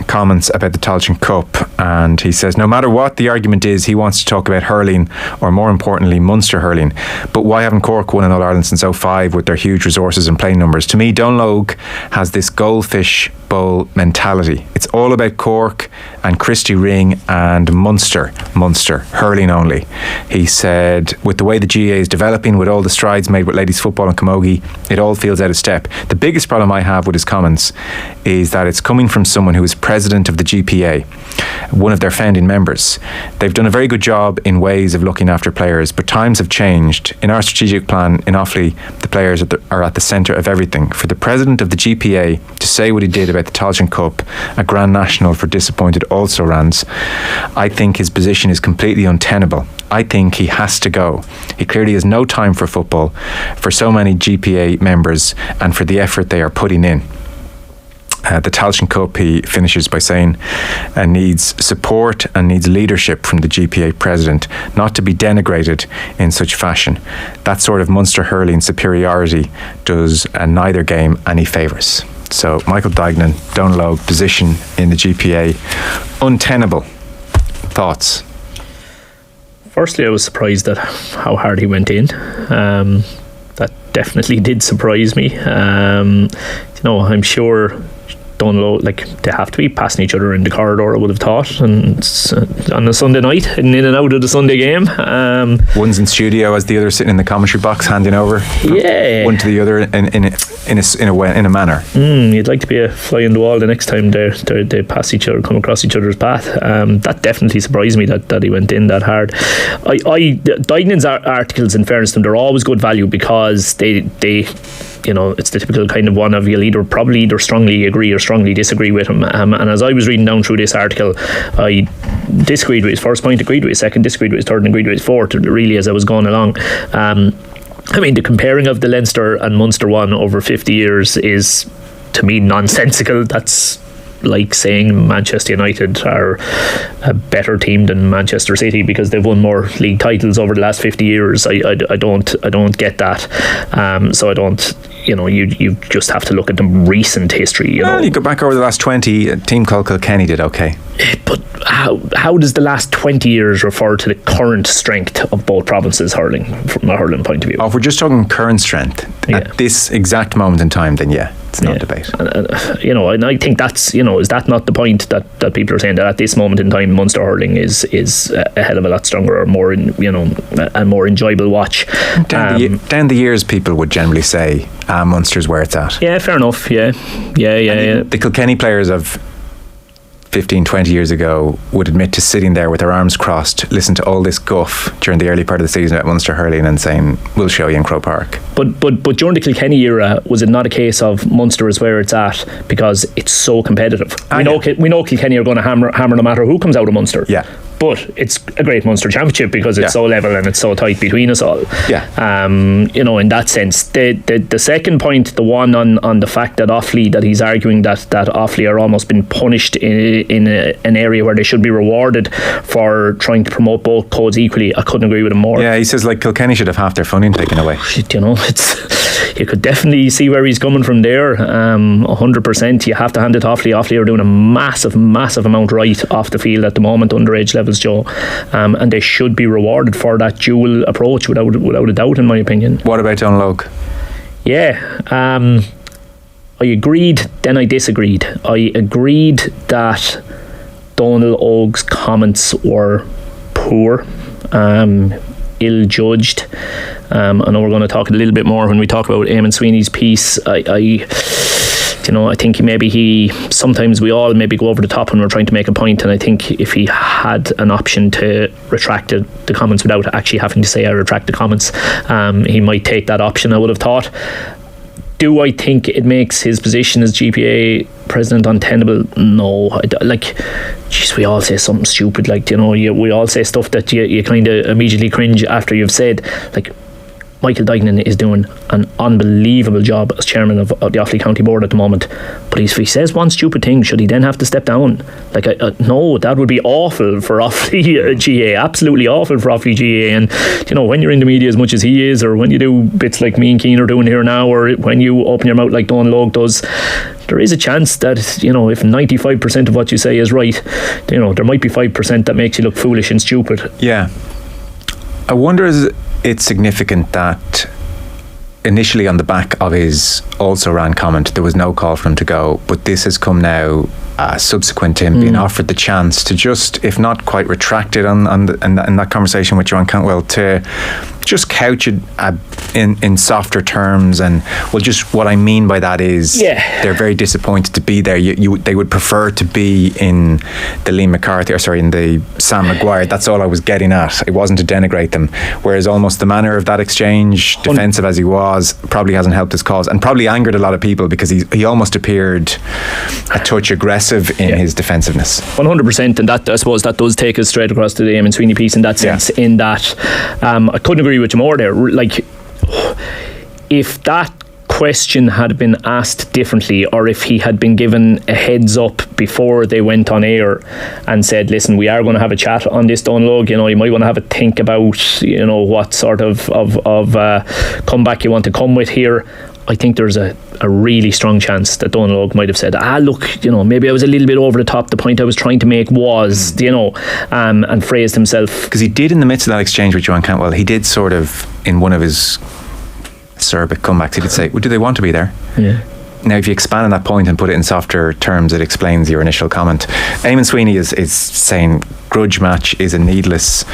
comments about the Tailteann Cup, and he says no matter what the argument is, he wants to talk about hurling, or more importantly Munster hurling. But why haven't Cork won an All-Ireland since 2005 with their huge resources and playing numbers? To me, Donald has this goldfish bowl mentality. It's all about Cork and Christy Ring and Munster hurling only. He said with the way the GAA is developing, with all the strides made with ladies football and camogie, it all feels out of step. The biggest problem I have with his comments is that it's coming from someone who is president of the GPA, one of their founding members. They've done a very good job in ways of looking after players, but times have changed. In our strategic plan in Offaly, the players are at the centre of everything. For the president of the GPA to say what he did about the Tailteann Cup, a Grand National for disappointed also-rans, I think his position is completely untenable. I think he has to go. He clearly has no time for football, for so many GPA members, and for the effort they are putting in. The Tailteann Cup, he finishes by saying, needs support and needs leadership from the GPA president, not to be denigrated in such fashion. That sort of Munster hurling superiority does neither game any favours. So Michael Dignan, Donald position in the GPA, untenable. Thoughts? Firstly, I was surprised at how hard he went in. That definitely did surprise me. I'm sure Donald, they have to be passing each other in the corridor, I would have thought, and on a Sunday night, in and out of the Sunday game. One's in studio as the other sitting in the commentary box, handing over one to the other in a manner. You'd like to be a fly in the wall the next time they pass each other, come across each other's path. That definitely surprised me that he went in that hard. Dignan's articles, in fairness to them, they're always good value because they it's the typical kind of one of you'll either strongly agree or strongly disagree with him. And as I was reading down through this article, I disagreed with his first point, agreed with his second, disagreed with his third, and agreed with his fourth, really, as I was going along. The comparing of the Leinster and Munster one over 50 years is, to me, nonsensical. That's like saying Manchester United are a better team than Manchester City because they've won more league titles over the last 50 years. I don't get that. So I don't. You just have to look at the recent history. You go back over the last 20. A team called Kilkenny did okay. But how does the last 20 years refer to the current strength of both provinces hurling from a hurling point of view? If we're just talking current strength at this exact moment in time, then it's no debate. And I think that's is that not the point that people are saying, that at this moment in time Munster hurling is a hell of a lot stronger, or more a more enjoyable watch. Down the years, people would generally say Munster's where it's at. Yeah, fair enough. Yeah. The Kilkenny players of 15, 20 years ago would admit to sitting there with their arms crossed, listen to all this guff during the early part of the season at Munster hurling and saying, we'll show you in Croke Park. But during the Kilkenny era, was it not a case of Munster is where it's at because it's so competitive? We know Kilkenny are going to hammer no matter who comes out of Munster. Yeah. But it's a great Munster championship because it's so level and it's so tight between us all. Yeah. In that sense, the second point, the one on the fact that Offaly, that he's arguing that Offaly are almost been punished in an area where they should be rewarded for trying to promote both codes equally. I couldn't agree with him more. Yeah, he says Kilkenny should have half their funding taken away. You could definitely see where he's coming from there. 100%. You have to hand it to Offaly. Offaly are doing a massive amount right off the field at the moment, underage levels, Joe, and they should be rewarded for that dual approach without a doubt, in my opinion. What about Donlogue? Yeah, I agreed, then I disagreed. I agreed that Donal Óg's comments were poor, ill-judged. I know we're going to talk a little bit more when we talk about Eamon Sweeney's piece. I think sometimes we all maybe go over the top when we're trying to make a point, and I think if he had an option to retract the comments without actually having to say I retract the comments, he might take that option, I would have thought. Do I think it makes his position as GPA president untenable? No. We all say something stupid, we all say stuff that you kind of immediately cringe after you've said. Michael Duignan is doing an unbelievable job as chairman of the Offaly County Board at the moment, but if he says one stupid thing, should he then have to step down? No, that would be awful for Offaly GAA, absolutely awful for Offaly GAA. And when you're in the media as much as he is, or when you do bits like me and Cian are doing here now, or when you open your mouth like Donal Óg does, there is a chance that if 95% of what you say is right, there might be 5% that makes you look foolish and stupid. Yeah, I wonder, is it's significant that initially on the back of his also ran comment there was no call for him to go, but this has come now subsequent to him being offered the chance to just, if not quite retract it in that conversation with Joanne Cantwell, to just couch it in softer terms. And just what I mean by that is they're very disappointed to be there. They would prefer to be in the Liam McCarthy, in the Sam Maguire. That's all I was getting at. It wasn't to denigrate them. Whereas almost the manner of that exchange, defensive as he was, probably hasn't helped his cause, and probably angered a lot of people, because he almost appeared a touch aggressive in his defensiveness. 100%, and that, I suppose, that does take us straight across to the Eamon Sweeney piece in that sense. In that, I couldn't agree with you more there. If that question had been asked differently, or if he had been given a heads up before they went on air and said, listen, we are going to have a chat on this, Donal Óg, you might want to have a think about what sort of comeback you want to come with here, I think there's a really strong chance that Donal Óg might have said, look, maybe I was a little bit over the top. The point I was trying to make was, and phrased himself. Because he did, in the midst of that exchange with Joanne Cantwell, he did sort of, in one of his acerbic comebacks, he did say, well, do they want to be there? Yeah. Now, if you expand on that point and put it in softer terms, it explains your initial comment. Eamon Sweeney is saying grudge match is a needless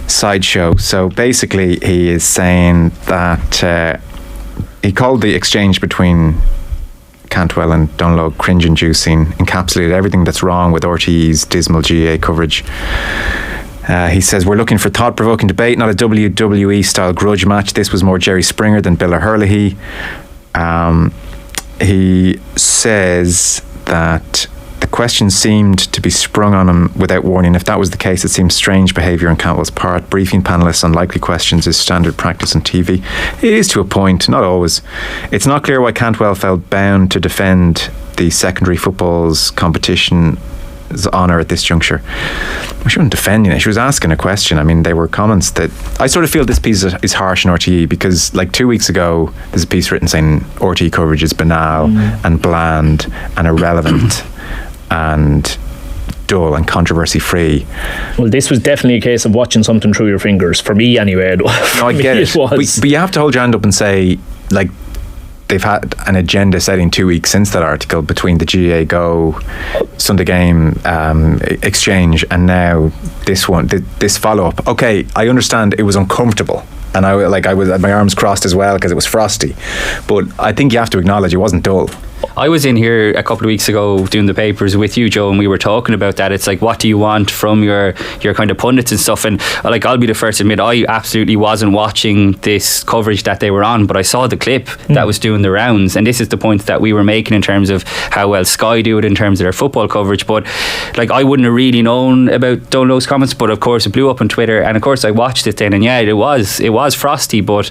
sideshow. So basically, he is saying that he called the exchange between Cantwell and Donal Óg cringe-inducing, encapsulated everything that's wrong with RTE's dismal GAA coverage. He says, we're looking for thought-provoking debate, not a WWE-style grudge match. This was more Jerry Springer than Bill O'Hurley. He says that the question seemed to be sprung on him without warning. If that was the case, it seems strange behaviour on Cantwell's part. Briefing panellists on likely questions is standard practice on TV. It is to a point, not always. It's not clear why Cantwell felt bound to defend the secondary football's competition's honour at this juncture. Well, she wasn't defending it, she was asking a question. I mean, they were comments that I sort of feel this piece is harsh in RTE, because 2 weeks ago there's a piece written saying RTE coverage is banal and bland and irrelevant and dull and controversy free. Well, this was definitely a case of watching something through your fingers, for me anyway. No, I get it. But you have to hold your hand up and say, they've had an agenda setting 2 weeks since that article, between the GAA Go Sunday Game exchange and now this one, this follow-up. Okay, I understand it was uncomfortable, and I was had my arms crossed as well because it was frosty, but I think you have to acknowledge it wasn't dull. I was in here a couple of weeks ago doing the papers with you, Joe, and we were talking about that. It's what do you want from your kind of pundits and stuff? And I'll be the first to admit, I absolutely wasn't watching this coverage that they were on, but I saw the clip that was doing the rounds, and this is the point that we were making in terms of how well Sky do it in terms of their football coverage. But I wouldn't have really known about Donal Óg's comments, but of course it blew up on Twitter, and of course I watched it then, and it was frosty, but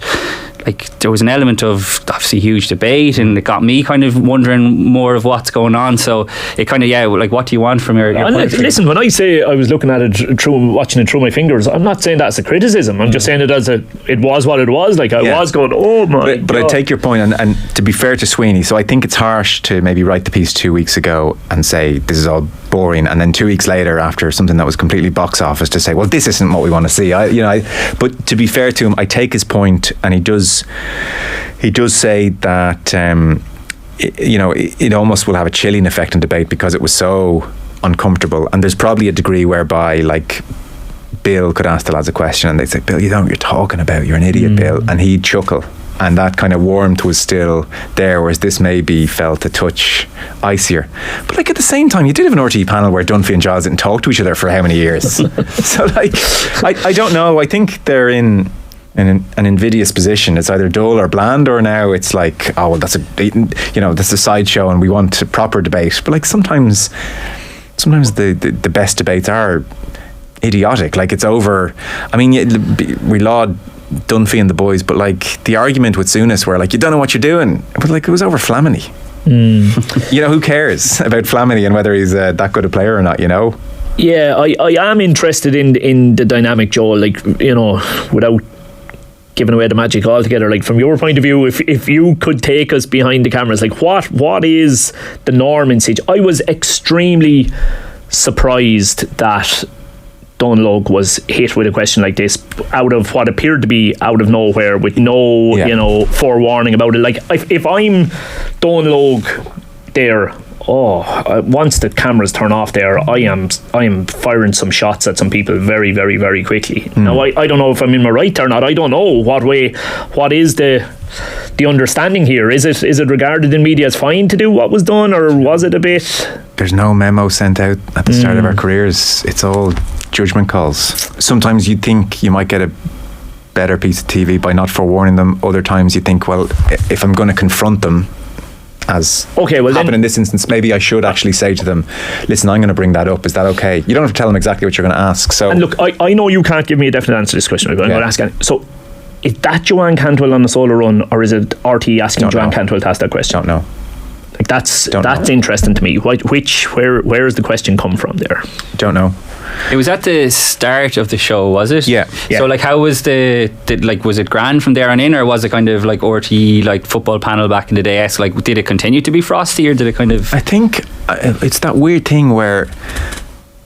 there was an element of obviously huge debate, and it got me kind of wondering more of what's going on. So it kind of what do you want from your listen, when I say I was looking at it watching it through my fingers, I'm not saying that's a criticism. I'm just saying it it was what it was. Was going, oh my God. But I take your point, and to be fair to Sweeney, so I think it's harsh to maybe write the piece 2 weeks ago and say this is all boring, and then 2 weeks later, after something that was completely box office, to say, well, this isn't what we want to see. But to be fair to him, I take his point, and he does say that it almost will have a chilling effect on debate because it was so uncomfortable. And there's probably a degree whereby, like, Bill could ask the lads a question and they'd say, Bill, you know what you're talking about, you're an idiot, Bill, and he'd chuckle, and that kind of warmth was still there, whereas this maybe felt a touch icier. But like, at the same time, you did have an RTE panel where Dunphy and Giles didn't talk to each other for how many years? So like, I don't know, I think they're in an invidious position. It's either dull or bland, or now it's like, oh well, that's a sideshow and we want a proper debate. But like, sometimes the best debates are idiotic. Like, it's over. I mean, we laud Dunphy and the boys, but like, the argument with Souness where like, you don't know what you're doing, but like, it was over Flamini. Who cares about Flamini and whether he's that good a player or not, Yeah, I am interested in the dynamic, Joel, like, without giving away the magic altogether, like, from your point of view, if you could take us behind the cameras, like, what is the norm in situ? I was extremely surprised that Donlogue was hit with a question like this out of what appeared to be out of nowhere, with no forewarning about it. Like, if I'm Donlogue there, once the cameras turn off there, I am firing some shots at some people very, very, very quickly. Now, I don't know if I'm in my right or not. I don't know what is the understanding here. Is it regarded in media as fine to do what was done, or was it a bit? There's no memo sent out at the start of our careers. It's all judgment calls. Sometimes you think you might get a better piece of TV by not forewarning them. Other times you think, well, if I'm going to confront them, as happened in this instance, maybe I should actually say to them, listen, I'm going to bring that up. Is that okay? You don't have to tell them exactly what you're going to ask. So, and look, I know you can't give me a definite answer to this question, but I'm going to ask it. So, is that Joanne Cantwell on the solo run, or is it RT asking Joanne Cantwell to ask that question? Don't know. Like, that's interesting to me. Where is the question come from there? Don't know. It was at the start of the show, was it? Yeah. So like, how was was it grand from there on in, or was it kind of like RTE, like football panel back in the day? Like, did it continue to be frosty, or did it kind of? I think it's that weird thing where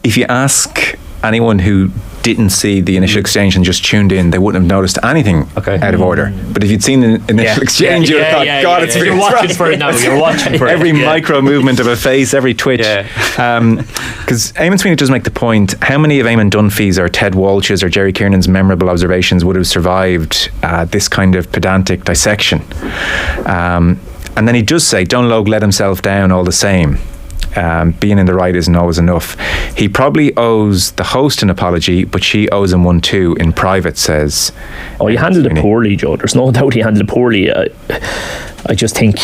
if you ask anyone who didn't see the initial exchange and just tuned in, they wouldn't have noticed anything out of order. But if you'd seen the initial exchange, you'd have thought, God, it's you're watching for it now. You're watching for every micro movement of a face, every twitch. Because Eamon Sweeney does make the point: how many of Eamon Dunphy's or Ted Walsh's or Jerry Kiernan's memorable observations would have survived this kind of pedantic dissection? And then he does say, Donlogue let himself down all the same. Being in the right isn't always enough. He probably owes the host an apology, but she owes him one too in private, says. Oh, he handled it poorly, Joe. There's no doubt he handled it poorly. I just think,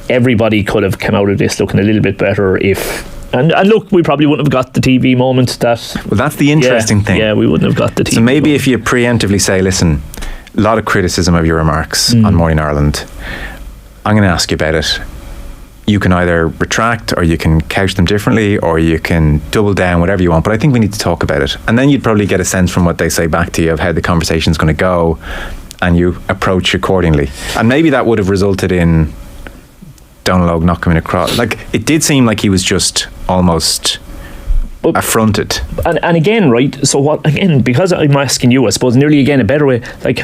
everybody could have come out of this looking a little bit better if... And look, we probably wouldn't have got the TV moment that... Well, that's the interesting thing. Yeah, we wouldn't have got the TV So maybe moment. If you preemptively say, listen, a lot of criticism of your remarks on Morning Ireland, I'm going to ask you about it. You can either retract, or you can couch them differently, or you can double down, whatever you want. But I think we need to talk about it. And then you'd probably get a sense from what they say back to you of how the conversation's going to go, and you approach accordingly. And maybe that would have resulted in Donlogue not coming across. Like, it did seem like he was just almost affronted. And again, right, so what, again, because I'm asking you, I suppose nearly again a better way, like,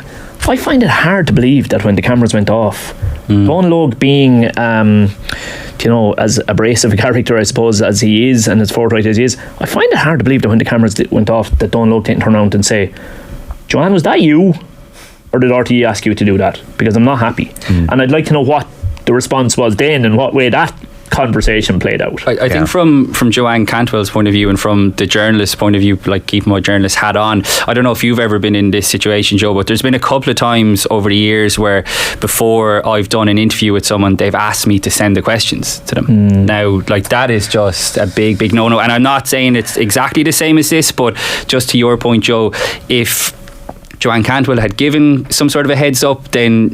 I find it hard to believe that when the cameras went off, Donlogue being as abrasive a character, I suppose, as he is, and as forthright as he is, I find it hard to believe that when the cameras went off, that Donlogue didn't turn around and say, Joanne, was that you, or did RTE ask you to do that? Because I'm not happy. And I'd like to know what the response was then, and what way that conversation played out. I think from Joanne Cantwell's point of view, and from the journalist's point of view, like keeping my journalist hat on, I don't know if you've ever been in this situation, Joe, but there's been a couple of times over the years where before I've done an interview with someone, they've asked me to send the questions to them. Now, like, that is just a big no-no, and I'm not saying it's exactly the same as this, but just to your point, Joe, if Joanne Cantwell had given some sort of a heads up, then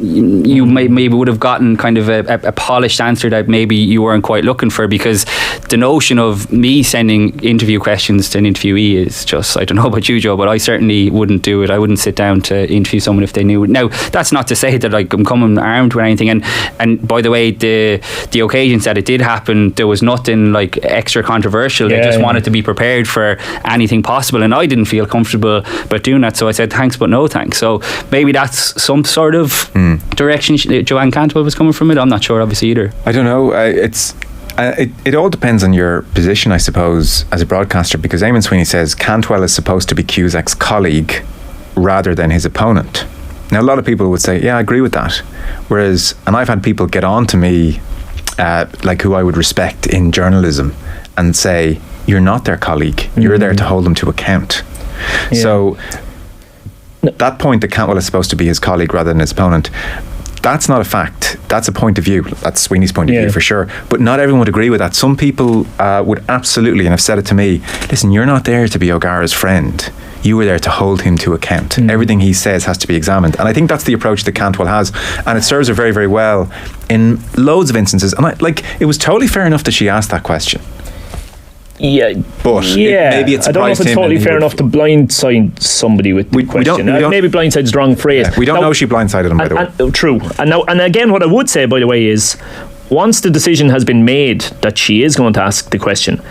you maybe would have gotten kind of a polished answer that maybe you weren't quite looking for, because the notion of me sending interview questions to an interviewee is just, I don't know about you, Joe, but I certainly wouldn't do it. I wouldn't sit down to interview someone if they knew. Now, that's not to say that like I'm coming armed with anything, and by the way, the occasions that it did happen, there was nothing like extra controversial. They just wanted to be prepared for anything possible, and I didn't feel comfortable about doing that, so I said thanks but no thanks. So maybe that's some sort of direction Joanne Cantwell was coming from it. I'm not sure, obviously, either. I don't know. It all depends on your position, I suppose, as a broadcaster, because Eamon Sweeney says Cantwell is supposed to be Cusack's colleague rather than his opponent. Now, a lot of people would say, yeah, I agree with that. Whereas, and I've had people get on to me, like who I would respect in journalism, and say, you're not their colleague. You're there to hold them to account. Yeah. So that point that Cantwell is supposed to be his colleague rather than his opponent, that's not a fact. That's a point of view. That's Sweeney's point of view for sure. But not everyone would agree with that. Some people would absolutely, and have said it to me, listen, you're not there to be O'Gara's friend. You were there to hold him to account. Everything he says has to be examined. And I think that's the approach that Cantwell has. And it serves her very, very well in loads of instances. And it was totally fair enough that she asked that question. Yeah, but maybe it's. I don't know if it's totally fair enough to blindside somebody with the question. Maybe blindside's the wrong phrase. Yeah, we don't know she blindsided him, by the way. True. And again, what I would say, by the way, is once the decision has been made that she is going to ask the question,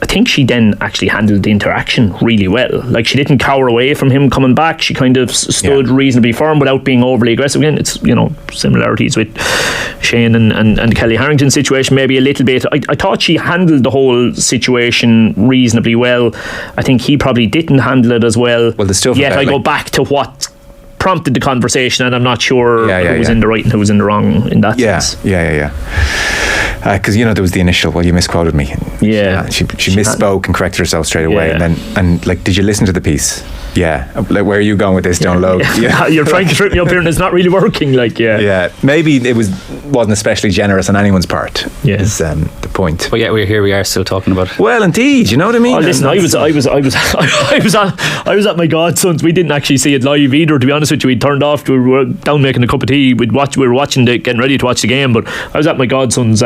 I think she then actually handled the interaction really well. Like, she didn't cower away from him coming back. She kind of stood reasonably firm without being overly aggressive. Again, it's, similarities with Shane and Kelly Harrington's situation maybe a little bit. I thought she handled the whole situation reasonably well. I think he probably didn't handle it as well. Well, there's still yet I go back to what prompted the conversation, and I'm not sure who was in the right and who was in the wrong in that sense. Because there was the initial, well, you misquoted me. She misspoke and corrected herself straight away, and did you listen to the piece? Like, where are you going with this? Don't load. You're trying to trip me up here and it's not really working. Maybe it wasn't especially generous on anyone's part. Is the point. But yeah, we are still talking about it. Well, indeed, you know what I mean. Oh, listen, I was at my godson's. We didn't actually see it live either, to be honest with you. We turned off. We were down making a cup of tea. We were watching getting ready to watch the game. But I was at my godson's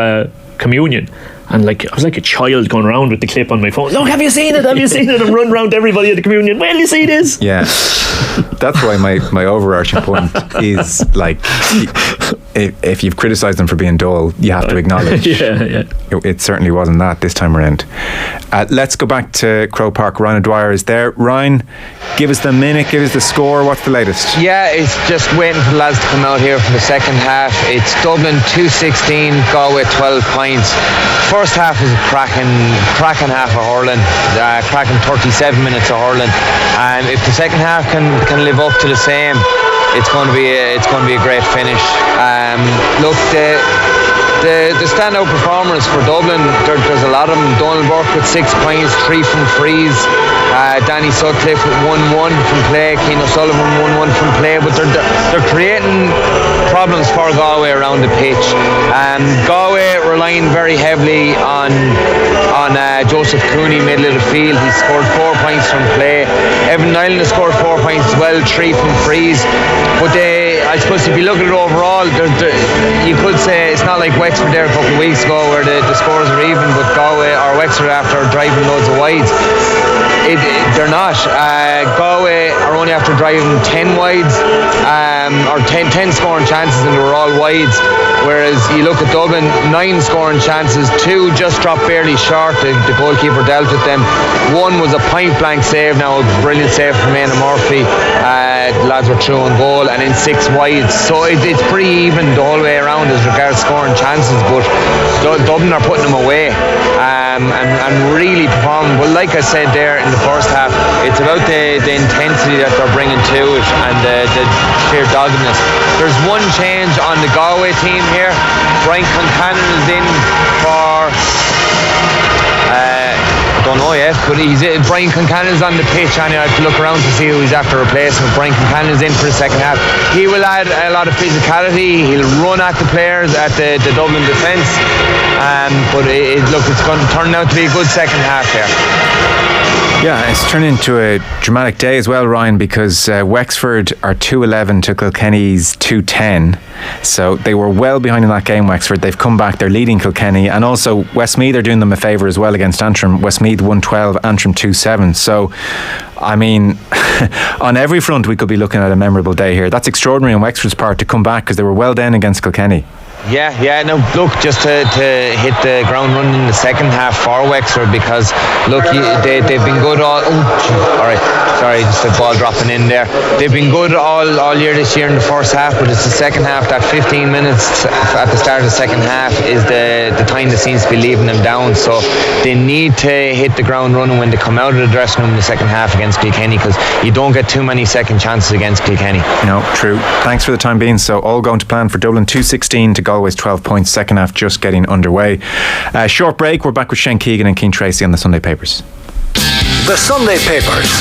communion, and I was like a child going around with the clip on my phone. Look, have you seen it? And run around to everybody at the communion. Well, you see this? Yeah, that's why my overarching point is if you've criticised them for being dull, you have to acknowledge. It certainly wasn't that this time around. Let's go back to Croke Park. Ryan O'Dwyer is there. Ryan, give us the minute, give us the score. What's the latest? Yeah, it's just waiting for the lads to come out here for the second half. It's Dublin 2-16, Galway 12 points. First half was a cracking half of hurling, cracking 37 minutes of hurling. If the second half can live up to the same, it's going to be a great finish. Look, the standout performers for Dublin, there's a lot of them. Donald Burke with 6 points, 3 from frees. Danny Sutcliffe with 1-1 from play. Cian O'Sullivan 1-1 from play. But they're creating problems for Galway around the pitch. Galway relying very heavily on Joseph Cooney, middle of the field. He scored 4 points from play. Evan Nyland has scored 4 points as well, 3 from frees. But I suppose if you look at it overall, you could say it's not like Wexford there a couple of weeks ago where the scores are even, but Galway or Wexford after driving loads of wides. They're not. Galway are only after driving 10 wides, or 10 scoring chances, and they were all wides. Whereas you look at Dublin, 9 scoring chances, 2 just dropped barely short. The goalkeeper dealt with them. 1 was a point blank save, now a brilliant save from Éanna Murphy. The lads were through on goal, and then 6 wides. So it's pretty even the whole way around as regards scoring chances, but Dublin are putting them away. And really performing. Well, like I said there in the first half, it's about the intensity that they're bringing to it and the sheer doggedness. There's one change on the Galway team here. Brian Concannon is in for don't know yet, but Brian Concannon's on the pitch, and I have to look around to see who he's after replacing. Brian Concannon's in for the second half. He will add a lot of physicality. He'll run at the players at the Dublin defence, but it's going to turn out to be a good second half here. Yeah, it's turned into a dramatic day as well, Ryan, because Wexford are 2-11 to Kilkenny's 2-10. So they were well behind in that game, Wexford. They've come back, they're leading Kilkenny. And also Westmeath are doing them a favour as well against Antrim. Westmeath 1-12, Antrim 2-7. So, I mean, on every front we could be looking at a memorable day here. That's extraordinary on Wexford's part to come back because they were well down against Kilkenny. Yeah, no, look, just to hit the ground running in the second half for Wexford, because look, they've been good sorry, just the ball dropping in there. They've been good all year this year in the first half, but it's the second half, that 15 minutes at the start of the second half is the time that seems to be leaving them down. So they need to hit the ground running when they come out of the dressing room in the second half against Kilkenny, because you don't get too many second chances against Kilkenny. No, true. Thanks for the time being. So all going to plan for Dublin, 2-16 to Galway's 12 points. Second half just getting underway. Short break. We're back with Shane Keegan and Cian Tracey on the Sunday Papers. The Sunday Papers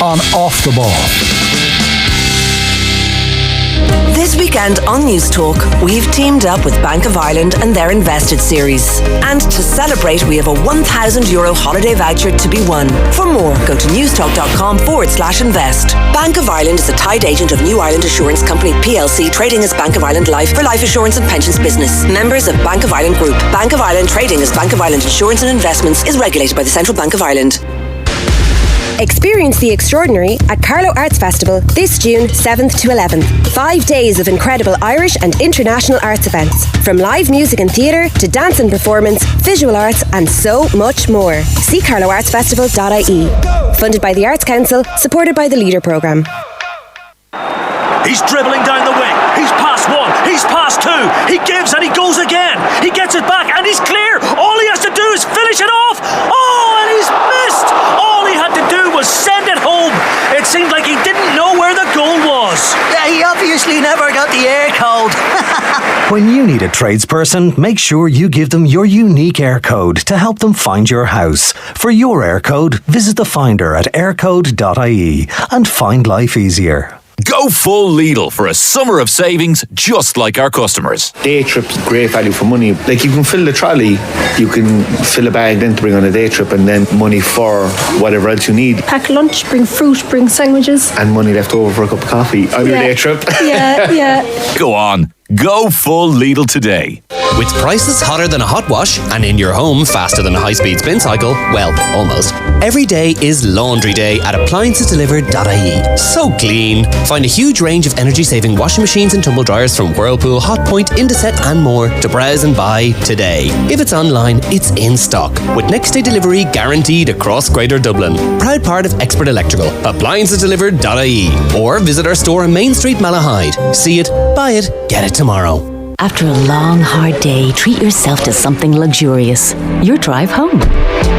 on Off the Ball. This weekend on News Talk, we've teamed up with Bank of Ireland and their Invested series. And to celebrate, we have a €1,000 holiday voucher to be won. For more, go to newstalk.com/invest. Bank of Ireland is a tied agent of New Ireland Assurance Company PLC, trading as Bank of Ireland Life for life assurance and pensions business. Members of Bank of Ireland Group. Bank of Ireland, trading as Bank of Ireland Insurance and Investments, is regulated by the Central Bank of Ireland. Experience the extraordinary at Carlow Arts Festival this June 7th to 11th. 5 days of incredible Irish and international arts events. From live music and theatre to dance and performance, visual arts and so much more. See carlowartsfestival.ie. Funded by the Arts Council, supported by the Leader Programme. He's dribbling down the wing. He's past one. He's past two. He gives and he goes again. He gets it back and he's clear. All he has to do is finish it off. Oh, and he's missed. All he had to do was send it home. It seemed like he didn't know where the goal was. Yeah, he obviously never got the air code. When you need a tradesperson, make sure you give them your unique air code to help them find your house. For your air code, visit the Finder at aircode.ie and find life easier. Go full Lidl for a summer of savings just like our customers. Day trips, great value for money. Like, you can fill the trolley, you can fill a bag then to bring on a day trip, and then money for whatever else you need. Pack lunch, bring fruit, bring sandwiches. And money left over for a cup of coffee on your day trip. Yeah. Go on. Go full Lidl today. With prices hotter than a hot wash and in your home faster than a high-speed spin cycle, well, almost. Every day is laundry day at appliancesdelivered.ie. So clean. Find a huge range of energy-saving washing machines and tumble dryers from Whirlpool, Hotpoint, Indeset and more to browse and buy today. If it's online, it's in stock. With next-day delivery guaranteed across Greater Dublin. Proud part of Expert Electrical. Appliancesdelivered.ie. Or visit our store on Main Street, Malahide. See it, buy it, get it tomorrow. After a long, hard day, treat yourself to something luxurious. Your drive home.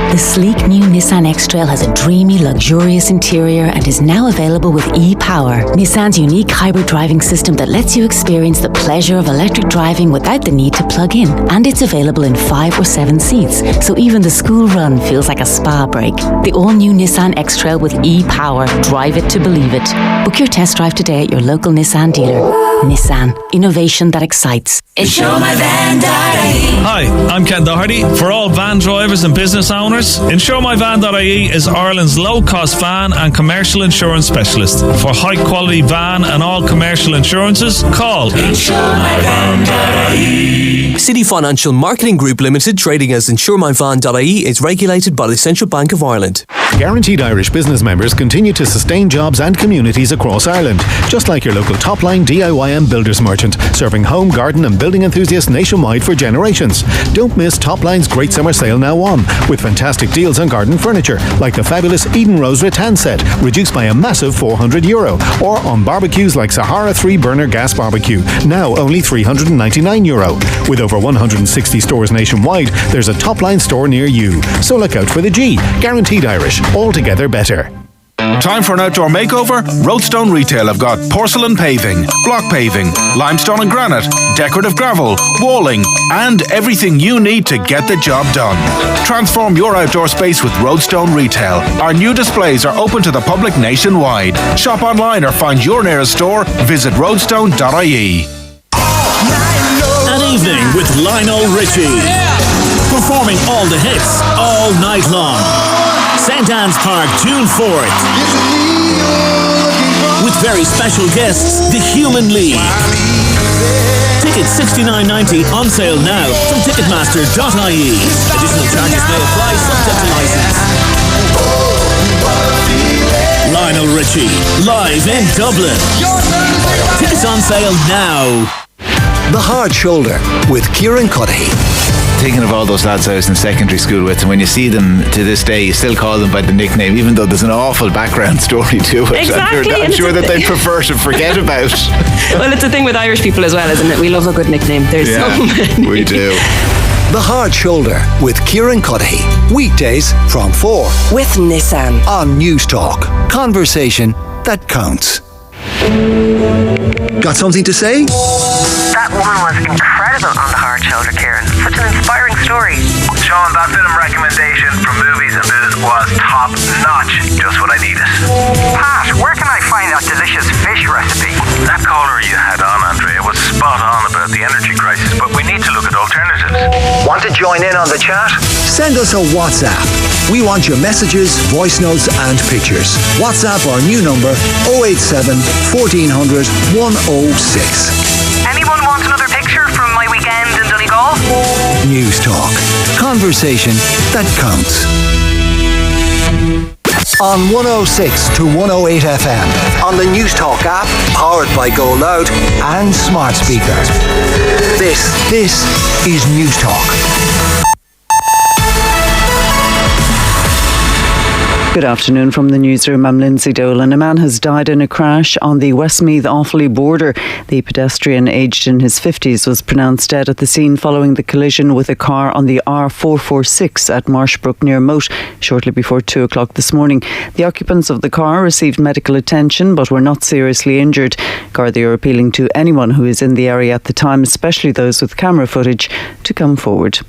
The sleek new Nissan X-Trail has a dreamy, luxurious interior and is now available with e-Power, Nissan's unique hybrid driving system that lets you experience the pleasure of electric driving without the need to plug in. And it's available in 5 or 7 seats, so even the school run feels like a spa break. The all-new Nissan X-Trail with e-Power. Drive it to believe it. Book your test drive today at your local Nissan dealer. Nissan. Innovation that excites. Hi, I'm Ken Doherty. For all van drivers and business owners, InsureMyVan.ie is Ireland's low-cost van and commercial insurance specialist. For high-quality van and all commercial insurances, call InsureMyVan.ie. City Financial Marketing Group Limited, trading as InsureMyVan.ie, is regulated by the Central Bank of Ireland. Guaranteed Irish business members continue to sustain jobs and communities across Ireland, just like your local top-line DIY builders merchant, serving home, garden and building enthusiasts nationwide for generations. Don't miss Top-Line's great summer sale now on, with fantastic deals on garden furniture, like the fabulous Eden Rose rattan set, reduced by a massive €400, or on barbecues like Sahara 3-burner gas barbecue, now only €399. With over 160 stores nationwide, there's a Top-Line store near you. So look out for the G. Guaranteed Irish. Altogether better. Time for an outdoor makeover? Roadstone Retail have got porcelain paving, block paving, limestone and granite, decorative gravel, walling, and everything you need to get the job done. Transform your outdoor space with Roadstone Retail. Our new displays are open to the public nationwide. Shop online or find your nearest store. Visit roadstone.ie. An evening with Lionel Richie. Performing all the hits all night long. St. Anne's Park, June 4th. With very special guests, the Human League. Tickets $69.90 on sale now from Ticketmaster.ie. Additional charges may apply, subject to license. Lionel Richie, live in Dublin. Tickets on sale now. The Hard Shoulder with Cian Tracey. Thinking of all those lads I was in secondary school with, and when you see them to this day, you still call them by the nickname, even though there's an awful background story to it. Exactly. I'm sure that they prefer to forget about. Well, it's a thing with Irish people as well, isn't it? We love a good nickname. There's so many. We do. The Hard Shoulder with Cian Tracey. Weekdays from 4. With Nissan. On News Talk. Conversation that counts. Got something to say? That woman was incredible on The Hard Shoulder, Cian. Such an inspiring story. Sean, that film recommendation from Movies and Booze was top notch. Just what I needed. Pat, where can I find that delicious fish recipe? That caller you had on, Andrea, was spot on about the energy crisis, but we need to look at alternatives. Want to join in on the chat? Send us a WhatsApp. We want your messages, voice notes and pictures. WhatsApp our new number 087 1400 106. Anyone want another picture from my weekend in Donegal? News Talk. Conversation that counts. On 106 to 108 FM. On the News Talk app, powered by Go Loud and smart speakers. This is News Talk. Good afternoon from the newsroom. I'm Lindsay Dolan. A man has died in a crash on the Westmeath-Offaly border. The pedestrian, aged in his 50s, was pronounced dead at the scene following the collision with a car on the R446 at Marshbrook near Moat shortly before 2 o'clock this morning. The occupants of the car received medical attention but were not seriously injured. Gardaí are appealing to anyone who is in the area at the time, especially those with camera footage, to come forward.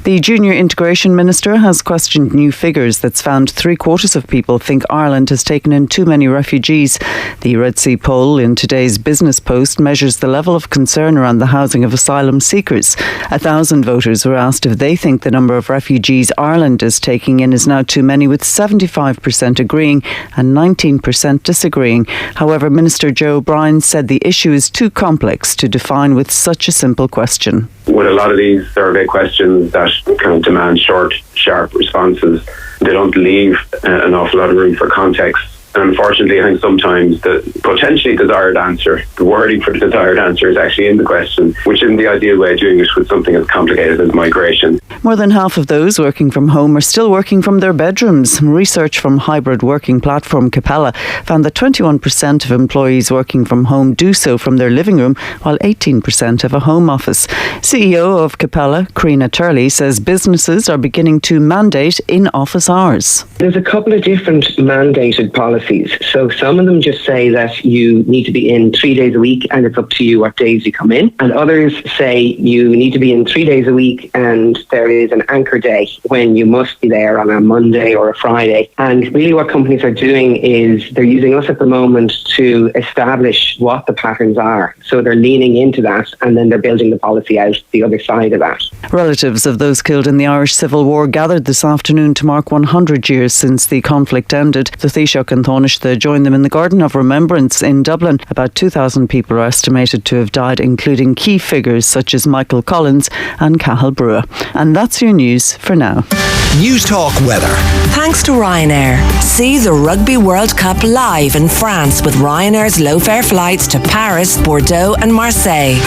The Junior Integration Minister has questioned new figures that's found 3/4 of people think Ireland has taken in too many refugees. The Red C poll in today's Business Post measures the level of concern around the housing of asylum seekers. 1,000 voters were asked if they think the number of refugees Ireland is taking in is now too many, with 75% agreeing and 19% disagreeing. However, Minister Joe O'Brien said the issue is too complex to define with such a simple question. With a lot of these survey questions that kind of demand short, sharp responses, they don't leave an awful lot of room for context. And unfortunately, I think sometimes the potentially desired answer, the wording for the desired answer is actually in the question, which isn't the ideal way of doing it with something as complicated as migration. More than half of those working from home are still working from their bedrooms. Research from hybrid working platform Capella found that 21% of employees working from home do so from their living room, while 18% have a home office. CEO of Capella, Karina Turley, says businesses are beginning to mandate in-office hours. There's a couple of different mandated policies. So some of them just say that you need to be in 3 days a week and it's up to you what days you come in. And others say you need to be in 3 days a week and there is an anchor day when you must be there on a Monday or a Friday. And really what companies are doing is they're using us at the moment to establish what the patterns are. So they're leaning into that and then they're building the policy out the other side of that. Relatives of those killed in the Irish Civil War gathered this afternoon to mark 100 years since the conflict ended. The Taoiseach and Taoiseach joined them in the Garden of Remembrance in Dublin. About 2,000 people are estimated to have died, including key figures such as Michael Collins and Cathal Brua. And that's your news for now. News Talk weather. Thanks to Ryanair. See the Rugby World Cup live in France with Ryanair's low-fare flights to Paris, Bordeaux and Marseille.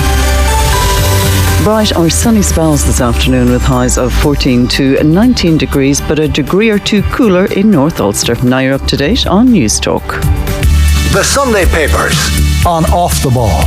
Bright or sunny spells this afternoon with highs of 14 to 19 degrees, but a degree or two cooler in North Ulster. Now you're up to date on News Talk. The Sunday Papers on Off the Ball.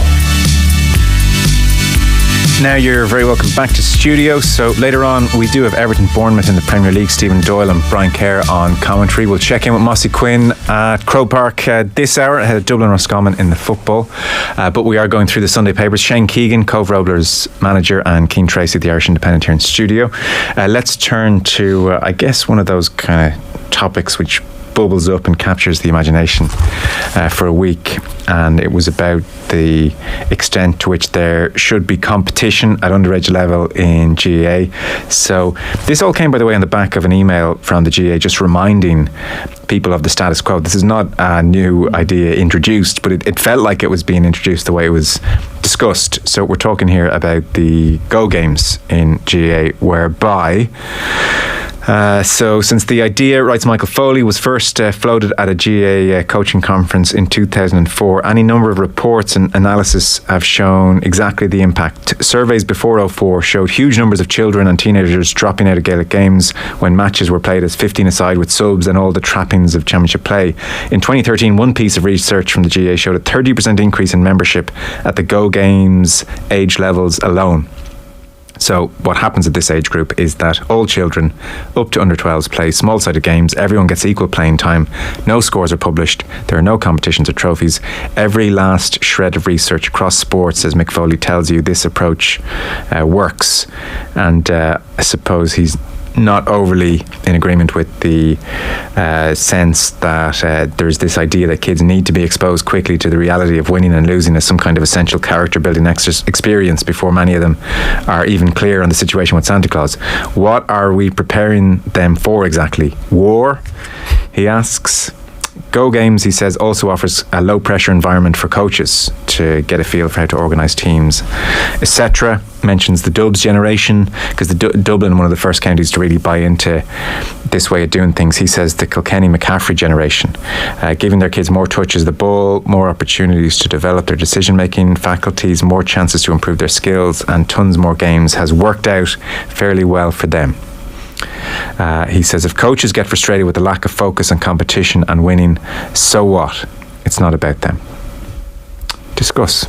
Now you're very welcome back to studio. So later on we do have Everton Bournemouth in the Premier League. Stephen Doyle and Brian Kerr on commentary. We'll check in with Mossy Quinn at Crow Park this hour ahead of Dublin Roscommon in the football. But we are going through the Sunday papers. Shane Keegan, Cobh Ramblers manager, and Cian Tracey, the Irish Independent, here in studio. Let's turn to I guess one of those kind of topics which bubbles up and captures the imagination for a week, and it was about the extent to which there should be competition at underage level in GAA. So this all came, by the way, on the back of an email from the GAA just reminding people of the status quo. This is not a new idea introduced, but it felt like it was being introduced the way it was discussed. So we're talking here about the Go games in GAA, whereby So since the idea, writes Michael Foley, was first floated at a GAA coaching conference in 2004, any number of reports and analysis have shown exactly the impact. Surveys before 2004 showed huge numbers of children and teenagers dropping out of Gaelic games when matches were played as 15-a-side with subs and all the trappings of championship play. In 2013, one piece of research from the GAA showed a 30% increase in membership at the Go Games age levels alone. So what happens at this age group is that all children up to under 12s play small-sided games. Everyone gets equal playing time. No scores are published. There are no competitions or trophies. Every last shred of research across sports, as Mick Foley tells you, this approach works. And I suppose he's not overly in agreement with the sense that there's this idea that kids need to be exposed quickly to the reality of winning and losing as some kind of essential character building experience before many of them are even clear on the situation with Santa Claus. What are we preparing them for exactly? War? He asks. Go Games, he says, also offers a low pressure environment for coaches to get a feel for how to organise teams, etc. Mentions the Dubs generation, because Dublin, one of the first counties to really buy into this way of doing things. He says the Kilkenny-McCaffrey generation, giving their kids more touches of the ball, more opportunities to develop their decision making faculties, more chances to improve their skills, and tons more games has worked out fairly well for them. He says if coaches get frustrated with the lack of focus and competition and winning, so what? It's not about them. Discuss.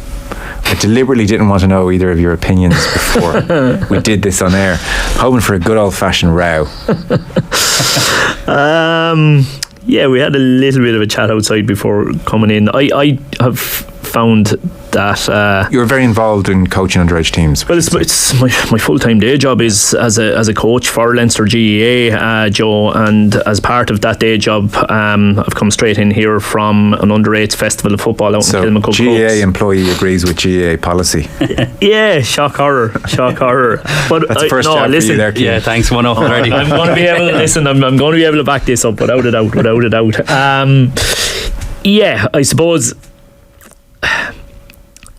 I deliberately didn't want to know either of your opinions before we did this on air, hoping for a good old-fashioned row. Yeah, we had a little bit of a chat outside before coming in. I have found that you're very involved in coaching underage teams. Well, it's my full-time day job is as a coach for Leinster GAA, Joe, and as part of that day job, I've come straight in here from an under-8 festival of football out in Kilmacud. GAA employee agrees with GAA policy. Yeah, shock horror. But that's the first job for you there, Keane. Yeah, thanks, one up already. I'm going to be able to listen. I'm going to be able to back this up without a doubt. Yeah, I suppose.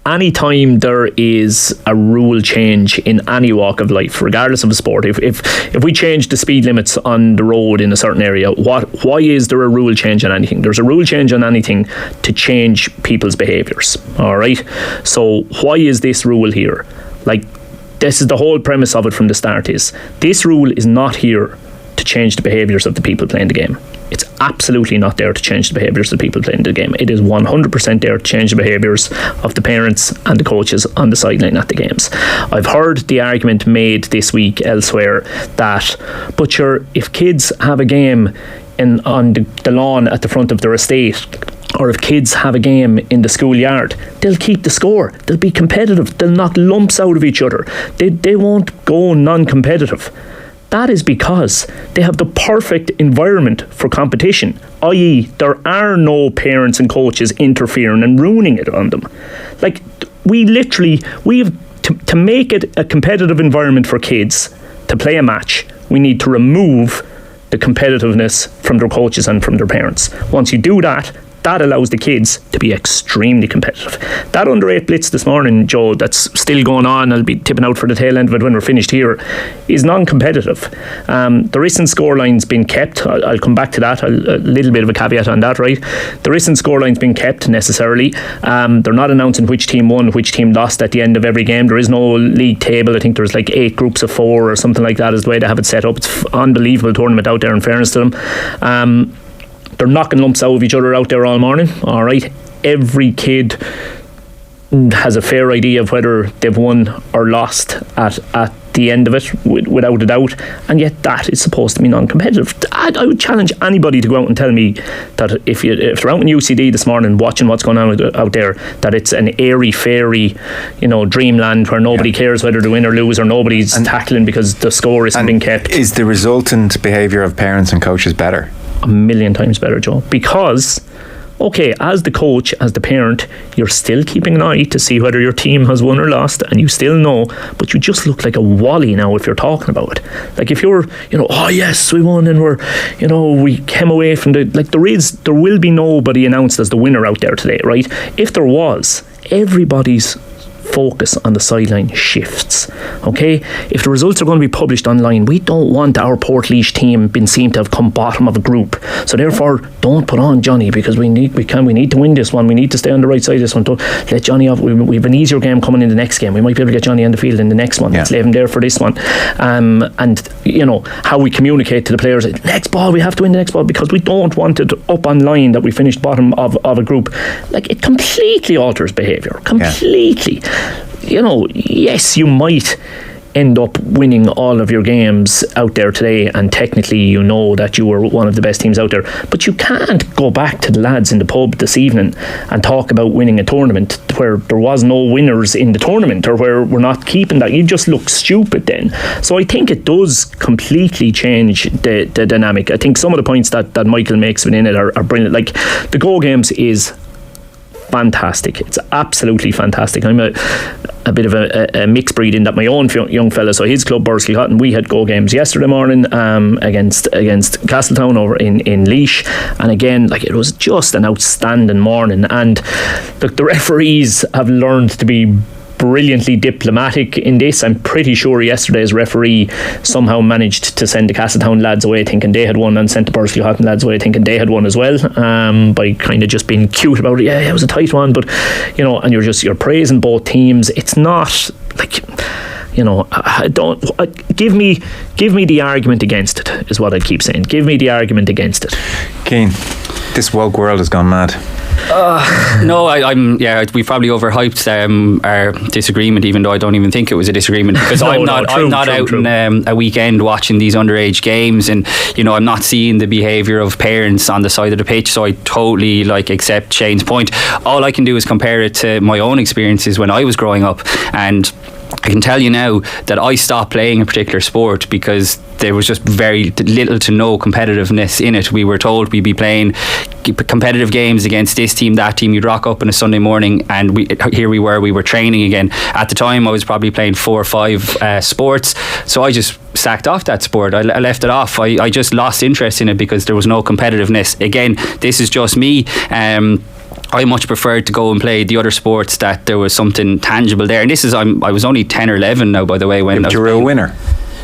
Anytime there is a rule change in any walk of life, regardless of the sport, if we change the speed limits on the road in a certain area, why is there a rule change on anything? There's a rule change on anything to change people's behaviours. All right. So why is this rule here? Like, this is the whole premise of it from the start. Is this rule is not here to change the behaviours of the people playing the game. It's absolutely not there to change the behaviours of the people playing the game. It is 100% there to change the behaviours of the parents and the coaches on the sideline at the games. I've heard the argument made this week elsewhere that, but sure, if kids have a game on the lawn at the front of their estate, or if kids have a game in the schoolyard, they'll keep the score. They'll be competitive. They'll knock lumps out of each other. They won't go non-competitive. That is because they have the perfect environment for competition, i.e. there are no parents and coaches interfering and ruining it on them. Like, we have to make it a competitive environment for kids to play a match, we need to remove the competitiveness from their coaches and from their parents. Once you do that, that allows the kids to be extremely competitive. That under-8 blitz this morning, Joe, that's still going on, I'll be tipping out for the tail end of it when we're finished here, is non-competitive. There isn't scorelines being kept. I'll come back to that, a little bit of a caveat on that, right? There isn't scorelines being kept necessarily. They're not announcing which team won, which team lost at the end of every game. There is no league table. I think there's like 8 groups of 4 or something like that is the way they have it set up. It's an unbelievable tournament out there, in fairness to them. They're knocking lumps out of each other out there all morning. All right, every kid has a fair idea of whether they've won or lost at the end of it, without a doubt, and yet that is supposed to be non-competitive. I would challenge anybody to go out and tell me that if they're out in UCD this morning watching what's going on out there, that it's an airy fairy, dreamland where nobody cares whether they win or lose, or nobody's tackling because the score isn't being kept. Is the resultant behaviour of parents and coaches better? A million times better, Joe, because okay, as the coach, as the parent, you're still keeping an eye to see whether your team has won or lost, and you still know, but you just look like a wally now if you're talking about it. Like if you're, oh yes, we won and we came away from there will be nobody announced as the winner out there today, right? If there was, everybody's focus on the sideline shifts. Okay, if the results are going to be published online, we don't want our Portlaoise team being seen to have come bottom of a group. So therefore, don't put on Johnny, because we need to win this one. We need to stay on the right side of this one. Don't let Johnny off. We have an easier game coming in the next game. We might be able to get Johnny on the field in the next one. Let's leave him there for this one. And you know how we communicate to the players. Next ball, we have to win the next ball, because we don't want it up online that we finished bottom of a group. Like, it completely alters behaviour. Completely. You know, yes, you might end up winning all of your games out there today, and technically you know that you were one of the best teams out there, but you can't go back to the lads in the pub this evening and talk about winning a tournament where there was no winners in the tournament, or where we're not keeping that. You just look stupid then. So I think it does completely change the dynamic. I think some of the points that Michael makes within it are brilliant. Like, the Go games is fantastic. It's absolutely fantastic. I'm a bit of a mixed breed in that my own young fella, so his club Bursley Cotton, we had Go games yesterday morning against Castletown over in Laois, and again, like, it was just an outstanding morning. And look, the referees have learned to be brilliantly diplomatic in this. I'm pretty sure yesterday's referee somehow managed to send the Castletown lads away thinking they had won, and sent the Bursley Cotton lads away thinking they had won as well, by kind of just being cute about it. Yeah, it was a tight one, but you know, and you're praising both teams. It's not like, you know, give me the argument against it, is what I keep saying. Give me the argument against it. Cian, this woke world has gone mad. No, we probably overhyped our disagreement, even though I don't even think it was a disagreement, because I'm not out in a weekend watching these underage games, and you know, I'm not seeing the behaviour of parents on the side of the pitch. So I totally accept Shane's point. All I can do is compare it to my own experiences when I was growing up, and I can tell you now that I stopped playing a particular sport because there was just very little to no competitiveness in it. We were told we'd be playing competitive games against this team, that team. You'd rock up on a Sunday morning, and we were training again. At the time, I was probably playing 4 or 5 sports, so I just sacked off that sport. I left it off. I just lost interest in it because there was no competitiveness. Again, this is just me. I much preferred to go and play the other sports that there was something tangible there. And this is, I was only 10 or 11 now, by the way. When you were a winner.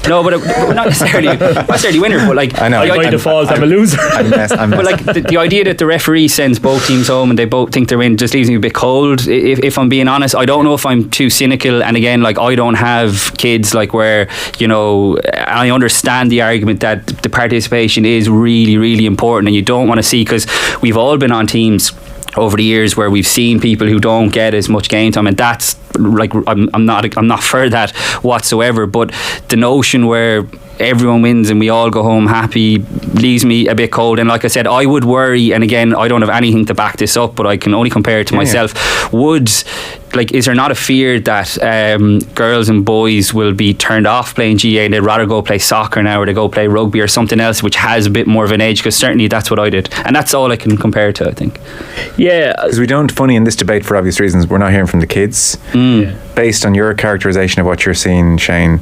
No, but not necessarily winner. But like, I know. By default, I'm a loser. But like the idea that the referee sends both teams home and they both think they're in just leaves me a bit cold. If I'm being honest, I don't know if I'm too cynical. And again, like, I don't have kids, like, where, you know, I understand the argument that the participation is really, really important, and you don't want to see, because we've all been on teams over the years where we've seen people who don't get as much game time, and that's like, I'm not for that whatsoever. But the notion where everyone wins and we all go home happy leaves me a bit cold. And like I said, I would worry, and again, I don't have anything to back this up, but I can only compare it to myself. Is there not a fear that girls and boys will be turned off playing GAA and they'd rather go play soccer now, or they go play rugby or something else which has a bit more of an edge? Because certainly that's what I did, and that's all I can compare it to, I think. Yeah, because we don't, funny in this debate for obvious reasons, we're not hearing from the kids. Based on your characterisation of what you're seeing, Shane,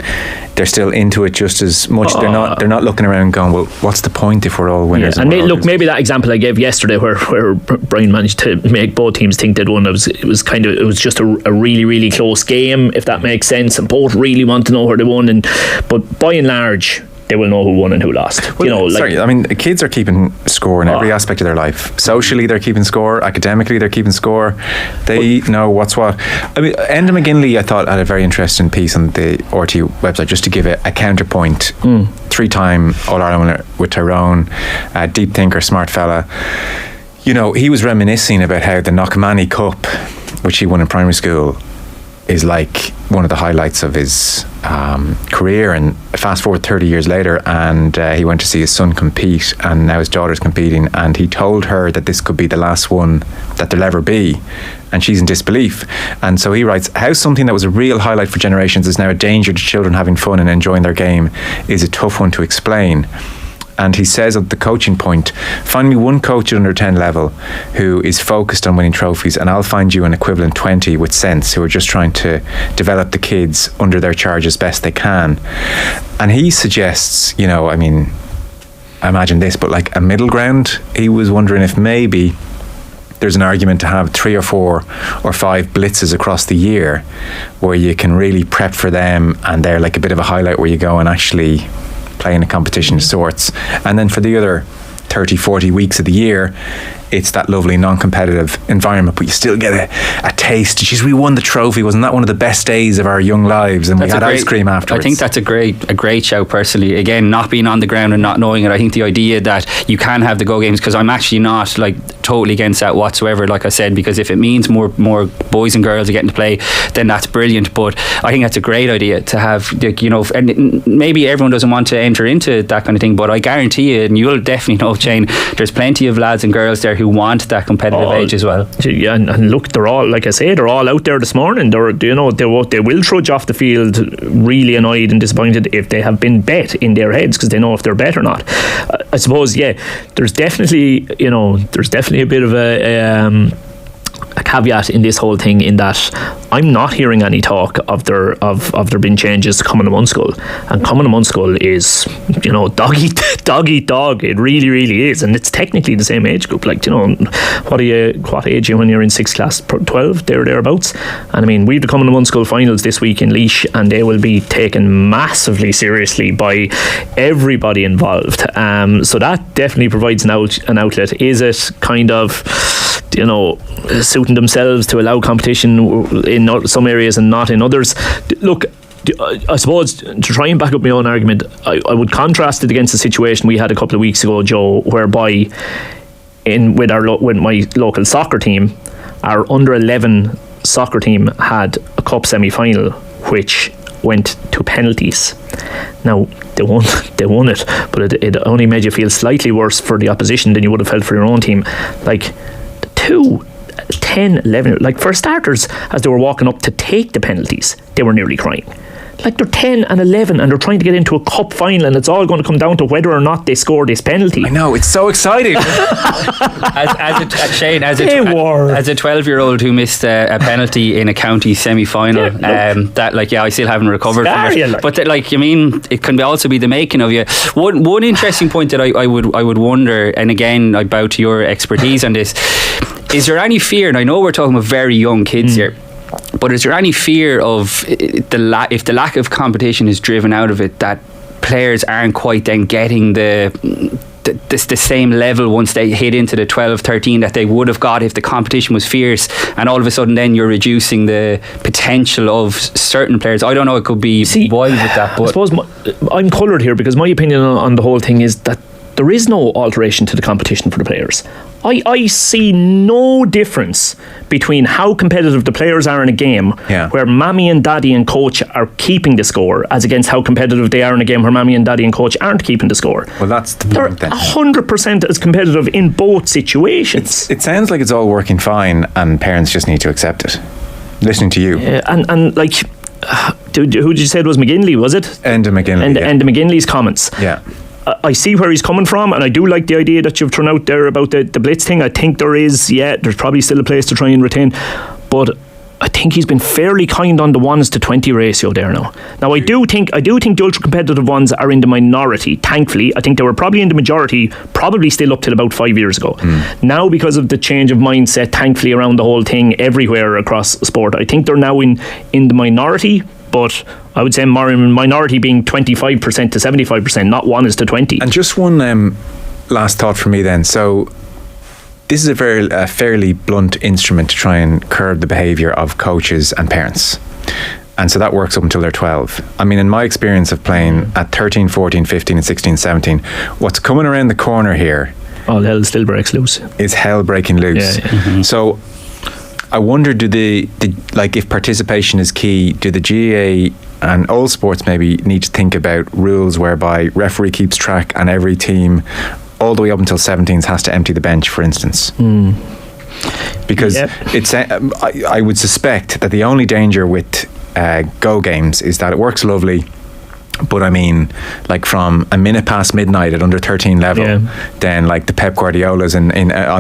they're still into it just as much. They're not looking around going, well, what's the point if we're all winners? Yeah. And maybe that example I gave yesterday where Brian managed to make both teams think they'd won, it was just a really, really close game, if that makes sense, and both really want to know where they won, but by and large they will know who won and who lost. Well, I mean, kids are keeping score in every aspect of their life. Socially, they're keeping score. Academically, they're keeping score. They know what's what. I mean, Enda McGinley, I thought, had a very interesting piece on the RT website, just to give a counterpoint. 3-time All-Ireland winner with Tyrone, deep thinker, smart fella. You know, he was reminiscing about how the Knockmany Cup, which he won in primary school, is like one of the highlights of his career. And fast forward 30 years later, and he went to see his son compete, and now his daughter's competing, and he told her that this could be the last one that there'll ever be, and she's in disbelief. And so he writes, how something that was a real highlight for generations is now a danger to children having fun and enjoying their game is a tough one to explain. And he says at the coaching point, find me one coach at under 10 level who is focused on winning trophies, and I'll find you an equivalent 20 with sense who are just trying to develop the kids under their charge as best they can. And he suggests, you know, I mean, I imagine this, but like a middle ground. He was wondering if maybe there's an argument to have 3 or 4 or 5 blitzes across the year where you can really prep for them, and they're like a bit of a highlight where you go and actually play in a competition of sorts. And then for the other 30-40 weeks of the year, it's that lovely non-competitive environment, but you still get a taste. Jeez, we won the trophy. Wasn't that one of the best days of our young lives? And we had ice cream afterwards. I think that's a great shout personally. Again, not being on the ground and not knowing it, I think the idea that you can have the go games, because I'm actually not like totally against that whatsoever, like I said, because if it means more boys and girls are getting to play, then that's brilliant. But I think that's a great idea to have, you know, and maybe everyone doesn't want to enter into that kind of thing, but I guarantee you, and you'll definitely know, Shane, there's plenty of lads and girls there who want that competitive edge as well. Yeah, and look, they're all, like I say, they're all out there this morning. They will trudge off the field really annoyed and disappointed if they have been bet in their heads, because they know if they're bet or not. I suppose, yeah, there's definitely a bit of a caveat in this whole thing, in that I'm not hearing any talk of there being changes coming to Munster, and coming to Munster is, you know, dog eat dog. It really, really is, and it's technically the same age group. Like, you know, what age are you when you're in 6th class? 12, thereabouts. And I mean, we've the coming to Munster finals this week in Laois, and they will be taken massively seriously by everybody involved. So that definitely provides an outlet. Is it kind of, you know, suiting themselves to allow competition in some areas and not in others? Look, I suppose to try and back up my own argument, I would contrast it against the situation we had a couple of weeks ago, Joe, whereby with my local soccer team, our under 11 soccer team had a cup semi-final which went to penalties. Now they won it, but it only made you feel slightly worse for the opposition than you would have felt for your own team. Like 10, 11, like for starters, as they were walking up to take the penalties, they were nearly crying. Like, they're 10 and 11 and they're trying to get into a cup final, and it's all going to come down to whether or not they score this penalty. I know, it's so exciting. Shane, as a 12-year-old who missed a penalty in a county semi-final, that, like, yeah, I still haven't recovered from it. Like. But like, I mean, it can also be the making of you. One interesting point that I would wonder, and again, I bow to your expertise on this, is there any fear, and I know we're talking about very young kids here, but is there any fear of if the lack of competition is driven out of it, that players aren't quite then getting the same level once they hit into the 12, 13 that they would have got if the competition was fierce, and all of a sudden then you're reducing the potential of certain players? I don't know, it could be wild with that, but I suppose I'm coloured here, because my opinion on the whole thing is that there is no alteration to the competition for the players. I see no difference between how competitive the players are in a game where mammy and daddy and coach are keeping the score, as against how competitive they are in a game where mammy and daddy and coach aren't keeping the score. Well, that's the point then. They're 100% as competitive in both situations. It sounds like it's all working fine, and parents just need to accept it. Listening to you. And like, who did you say it was? McGinley, was it? Enda McGinley. Enda McGinley's comments. Yeah. I see where he's coming from, and I do like the idea that you've thrown out there about the blitz thing. I think there's probably still a place to try and retain, but I think he's been fairly kind on the 1:20 ratio there now. Now I do think the ultra competitive ones are in the minority. Thankfully, I think they were probably in the majority, probably still up till about 5 years ago. Now, because of the change of mindset, thankfully, around the whole thing everywhere across sport, I think they're now in the minority. But I would say minority being 25% to 75%, not 1:20. And just one last thought for me then. So this is a fairly blunt instrument to try and curb the behaviour of coaches and parents. And so that works up until they're 12. I mean, in my experience of playing at 13, 14, 15 and 16, 17, what's coming around the corner here... Oh, hell still breaks loose. ...is hell breaking loose. Yeah. Mm-hmm. So... I wonder, if participation is key, do the GAA and all sports maybe need to think about rules whereby referee keeps track and every team all the way up until 17s has to empty the bench, for instance? Because it's I would suspect that the only danger with go games is that it works lovely, but I mean, like from a minute past midnight at under 13 level, then like the Pep Guardiolas on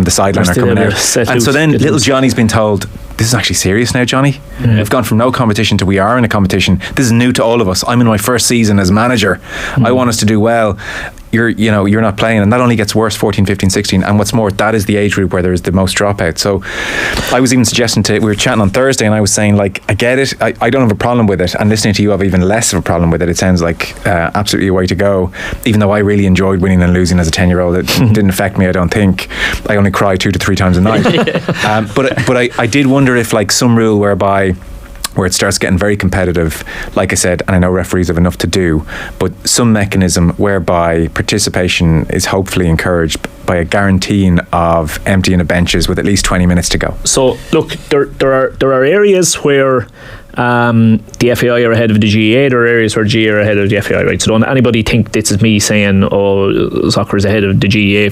the sideline are coming out, and so then little Johnny's been told, this is actually serious now, Johnny. We've gone from no competition to we are in a competition. This is new to all of us. I'm in my first season as manager. I want us to do well. you're not playing, and that only gets worse 14, 15, 16, and what's more, that is the age group where there's the most dropout. So I was even suggesting we were chatting on Thursday, and I was saying, like, I get it, I don't have a problem with it, and listening to you, I have even less of a problem with it. It sounds like absolutely a way to go, even though I really enjoyed winning and losing as a 10-year-old. It didn't affect me, I don't think. I only cry 2 to 3 times a night. But I did wonder if, like, some rule where it starts getting very competitive, like I said, and I know referees have enough to do, but some mechanism whereby participation is hopefully encouraged by a guaranteeing of emptying of benches with at least 20 minutes to go. So look, there are areas where the FAI are ahead of the GAA. There are areas where GAA are ahead of the FAI, right? So don't anybody think this is me saying, oh, soccer is ahead of the GAA,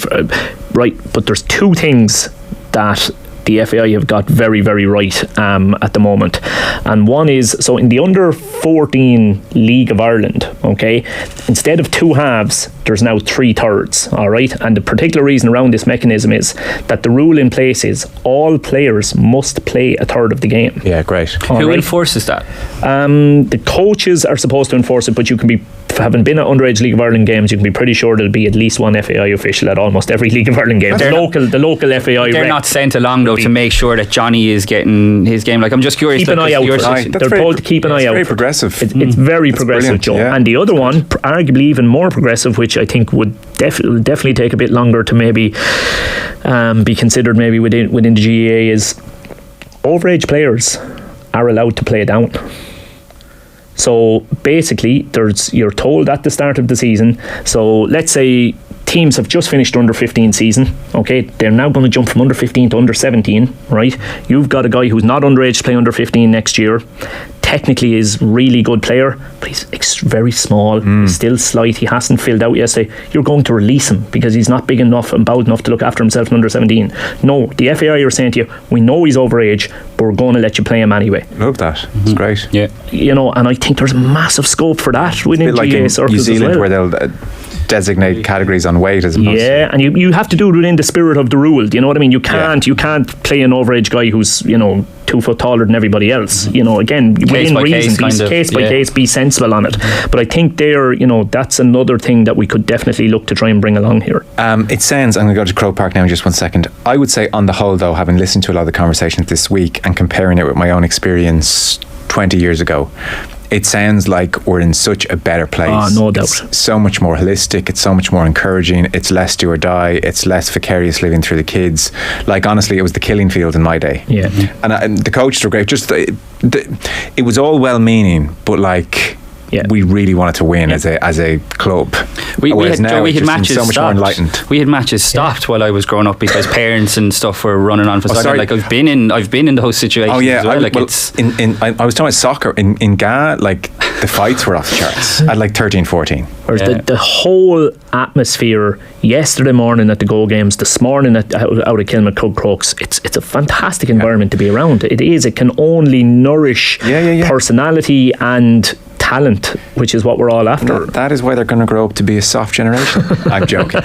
right? But there's 2 things that the FAI have got very, very right at the moment. And one is, so in the under 14 League of Ireland, okay, instead of 2 halves, there's now 3 thirds, all right? And the particular reason around this mechanism is that the rule in place is all players must play a third of the game. Yeah, great. Who enforces that? The coaches are supposed to enforce it, but you can be, having been at Underage League of Ireland games, you can be pretty sure there'll be at least one FAI official at almost every League of Ireland game. The local FAI. They're not sent along though to make sure that Johnny is getting his game. Like, I'm just curious. Keep an eye out. They're told to keep an eye out. Very progressive. It's very progressive, Joe. Yeah. And the other one, arguably even more progressive, which I think would definitely take a bit longer to maybe be considered maybe within the GAA, is overage players are allowed to play down. So basically, you're told at the start of the season, so let's say teams have just finished under 15 season, okay, they're now going to jump from under 15 to under 17, right? You've got a guy who's not underage to play under 15 next year, technically is really good player, but he's very small, still slight, he hasn't filled out yesterday. You're going to release him because he's not big enough and bowed enough to look after himself in under 17. No, the FAI are saying to you, we know he's overage, but we're going to let you play him anyway. Love that. It's great. Yeah. And I think there's massive scope for that within GAA like in circles New Zealand, as well, where they'll designate categories on weight as opposed to, and you have to do it within the spirit of the rule. Do you know what I mean? You can't play an overage guy who's 2 foot taller than everybody else. Again, within reason, case by case, be sensible on it. But I think that's another thing that we could definitely look to try and bring along here. It sounds, I'm going to go to Croke Park now in just 1 second. I would say on the whole, though, having listened to a lot of the conversations this week and comparing it with my own experience 20 years ago, it sounds like we're in such a better place. No doubt. It's so much more holistic, it's so much more encouraging, it's less do or die, it's less vicarious living through the kids. Like, honestly, it was the killing field in my day. Yeah. And the coaches were great. Just it was all well-meaning, but like, we really wanted to win as a club. We had matches so much more enlightened. We had matches stopped while I was growing up because parents and stuff were running on for soccer. Like, I've been in those situations. Oh yeah, as well. I was talking about soccer in GAA. Like, the fights were off the charts at like 13, 14. Whereas the whole atmosphere yesterday morning at the Go games, this morning out at Kilmacud Cobh Crokes, it's a fantastic environment to be around. It is. It can only nourish personality and talent, which is what we're all after. That is why they're going to grow up to be a soft generation. I'm joking.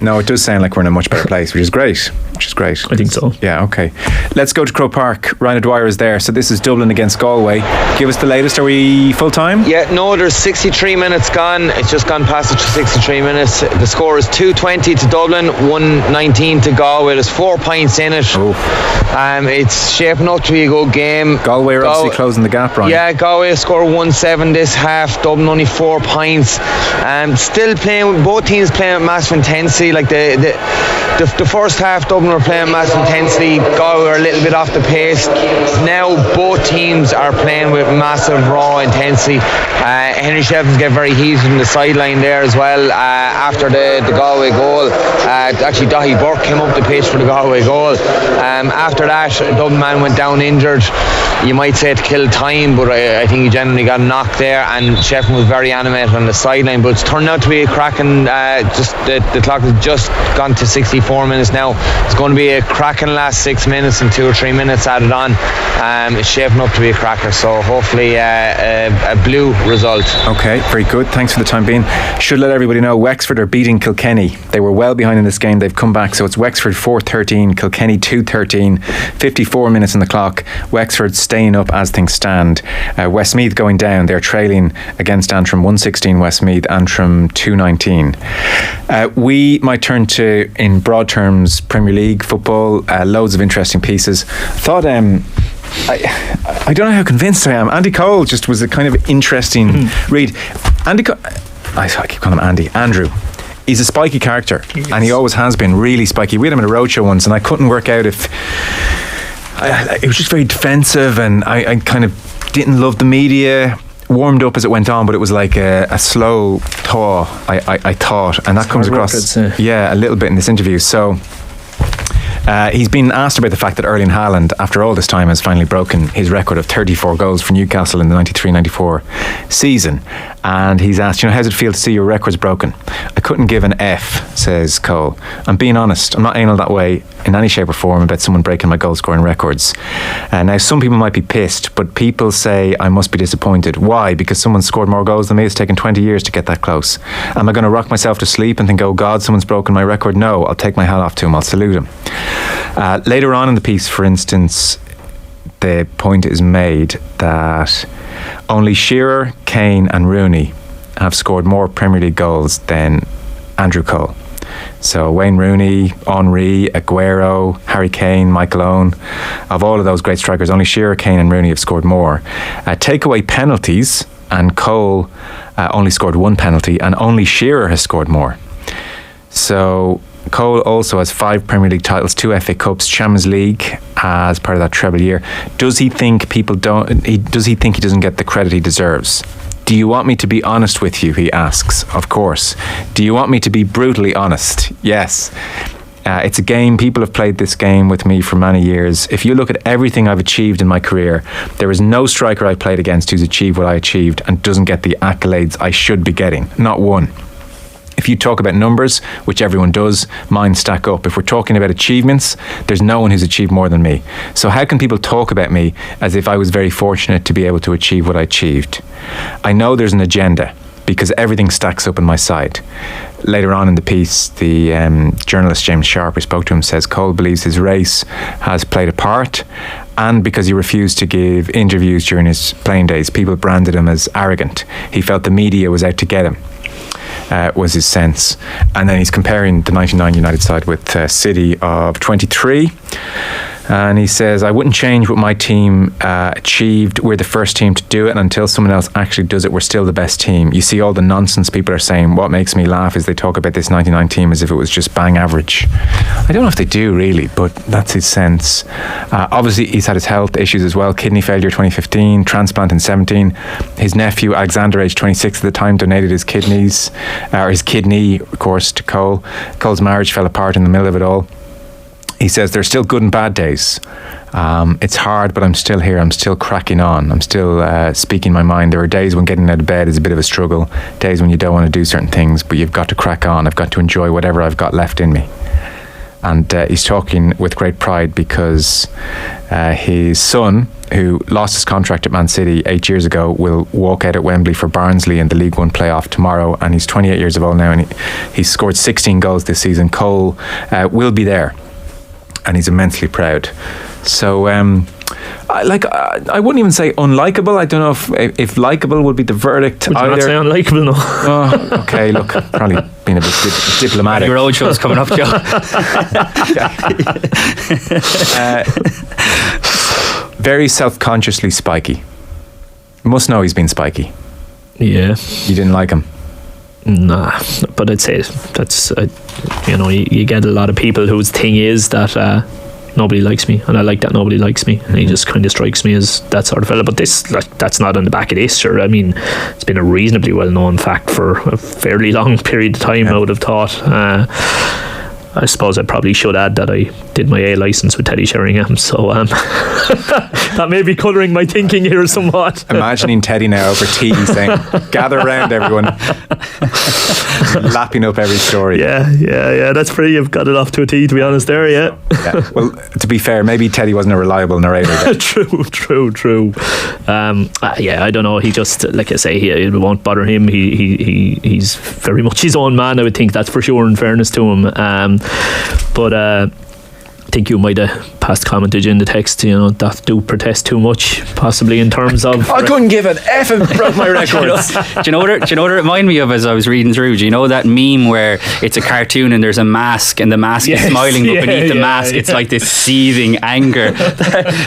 No, it does sound like we're in a much better place, which is great. I think so. Yeah, okay. Let's go to Croke Park. Ryan Dwyer is there. So this is Dublin against Galway. Give us the latest. Are we full time? Yeah, no, there's 63 minutes gone. It's just gone past the 63 minutes. The score is 220 to Dublin, 119 to Galway. There's 4 points in it. It's shaping up to be a good game. Galway are obviously closing the gap, Ryan. Yeah, Galway scored 1-7 this half. Dublin only 4 points. Still playing, both teams playing with massive intensity. Like the first half, Dublin were playing with massive intensity. Galway were a little bit off the pace. Now both teams are playing with massive raw intensity. Henry Shefflin's get very heated in the sideline there as well after the Galway goal. Actually, Dahi Burke came up the pitch for the Galway goal. After that, Dublin man went down injured. You might say to kill time, but I think he generally got knocked there, and Shefflin was very animated on the sideline. But it's turned out to be a cracking. The clock has just gone to 64 minutes now. It's going to be a cracking last 6 minutes and 2 or 3 minutes added on. It's shaping up to be a cracker. So hopefully a blue result. Okay, very good. Thanks for the time being. Should let everybody know Wexford are beating Kilkenny. They were well behind in this game. They've come back. So it's Wexford 4-13, Kilkenny 2-13. 54 minutes on the clock. Wexford staying up as things stand. Westmeath going down. They're trailing against Antrim 116 Westmeath, Antrim 219. We might turn to, in broad terms, Premier League football. Loads of interesting pieces. Thought I don't know how convinced I am. Andy Cole just was a kind of interesting read. I keep calling him Andrew. He's a spiky character, and he always has been really spiky. We had him in a roadshow once, and I couldn't work out if it was just very defensive, and I kind of didn't love the media. Warmed up as it went on, but it was like a slow thaw, I thought, and that comes across a little bit in this interview. So he's been asked about the fact that Erling Haaland, after all this time, has finally broken his record of 34 goals for Newcastle in the 93-94 season. And he's asked, how does it feel to see your records broken? I couldn't give an F, says Cole. I'm being honest. I'm not anal that way in any shape or form about someone breaking my goal scoring records. Now, some people might be pissed, but people say I must be disappointed. Why? Because someone scored more goals than me. It's taken 20 years to get that close. Am I going to rock myself to sleep and think, oh God, someone's broken my record? No, I'll take my hat off to him. I'll salute him. Later on in the piece, for instance, the point is made that only Shearer, Kane and Rooney have scored more Premier League goals than Andrew Cole. So Wayne Rooney, Henry, Aguero, Harry Kane, Michael Owen, of all of those great strikers, only Shearer, Kane and Rooney have scored more. Take away penalties, and Cole only scored one penalty, and only Shearer has scored more. So Cole also has 5 Premier League titles, 2 FA Cups, Champions League as part of that treble year. Does he think he doesn't get the credit he deserves? Do you want me to be honest with you? He asks. Of course. Do you want me to be brutally honest? Yes. It's a game. People have played this game with me for many years. If you look at everything I've achieved in my career, there is no striker I've played against who's achieved what I achieved and doesn't get the accolades I should be getting. Not one. If you talk about numbers, which everyone does, mine stack up. If we're talking about achievements, there's no one who's achieved more than me. So how can people talk about me as if I was very fortunate to be able to achieve what I achieved? I know there's an agenda because everything stacks up on my side. Later on in the piece, the journalist James Sharp, who spoke to him, says Cole believes his race has played a part, and because he refused to give interviews during his playing days, people branded him as arrogant. He felt the media was out to get him. Was his sense. And then he's comparing the 99 United side with City of 23, and he says, I wouldn't change what my team achieved. We're the first team to do it, and until someone else actually does it, we're still the best team. You see all the nonsense people are saying. What makes me laugh is they talk about this 99 team as if it was just bang average. I don't know if they do really, but that's his sense. Obviously he's had his health issues as well. Kidney failure 2015, transplant in 17. His nephew Alexander, aged 26 at the time, donated his kidneys, or his kidney, of course, to Cole. Cole's marriage fell apart in the middle of it all. He says there's still good and bad days. It's hard, but I'm still here. I'm still cracking on. I'm still speaking my mind. There are days when getting out of bed is a bit of a struggle. Days when you don't want to do certain things, but you've got to crack on. I've got to enjoy whatever I've got left in me. And he's talking with great pride because his son, who lost his contract at Man City 8 years ago, will walk out at Wembley for Barnsley in the League One playoff tomorrow, and he's 28 years old now, and he's scored 16 goals this season. Cole will be there, and he's immensely proud. So I wouldn't even say unlikable. I don't know if likable would be the verdict. Would you not say unlikable? No. Oh, okay, look, probably being a bit diplomatic. Your road show's coming up, Joe. Very self-consciously spiky. You must know he's been spiky. Yeah. You didn't like him? Nah, but I'd say that's you get a lot of people whose thing is that nobody likes me, and I like that nobody likes me, and he just kind of strikes me as that sort of fella. But that's not on the back of this, sure. I mean, it's been a reasonably well known fact for a fairly long period of time. I would have thought. I suppose I probably should add that I did my A licence with Teddy Sheringham, so that may be colouring my thinking here somewhat. Imagining Teddy now over tea saying, gather around everyone, lapping up every story. Yeah, that's pretty, you've got it off to a T, to be honest there, yeah. Well, to be fair, maybe Teddy wasn't a reliable narrator. True. I don't know, he just, like I say, it won't bother him. He's very much his own man, I would think, that's for sure, in fairness to him. But think you might have passed commented in the text, that do protest too much, possibly in terms of. I couldn't give an F and broke my records. Do you know what it reminded me of as I was reading through? Do you know that meme where it's a cartoon and there's a mask and the mask is smiling, but beneath the mask it's like this seething anger?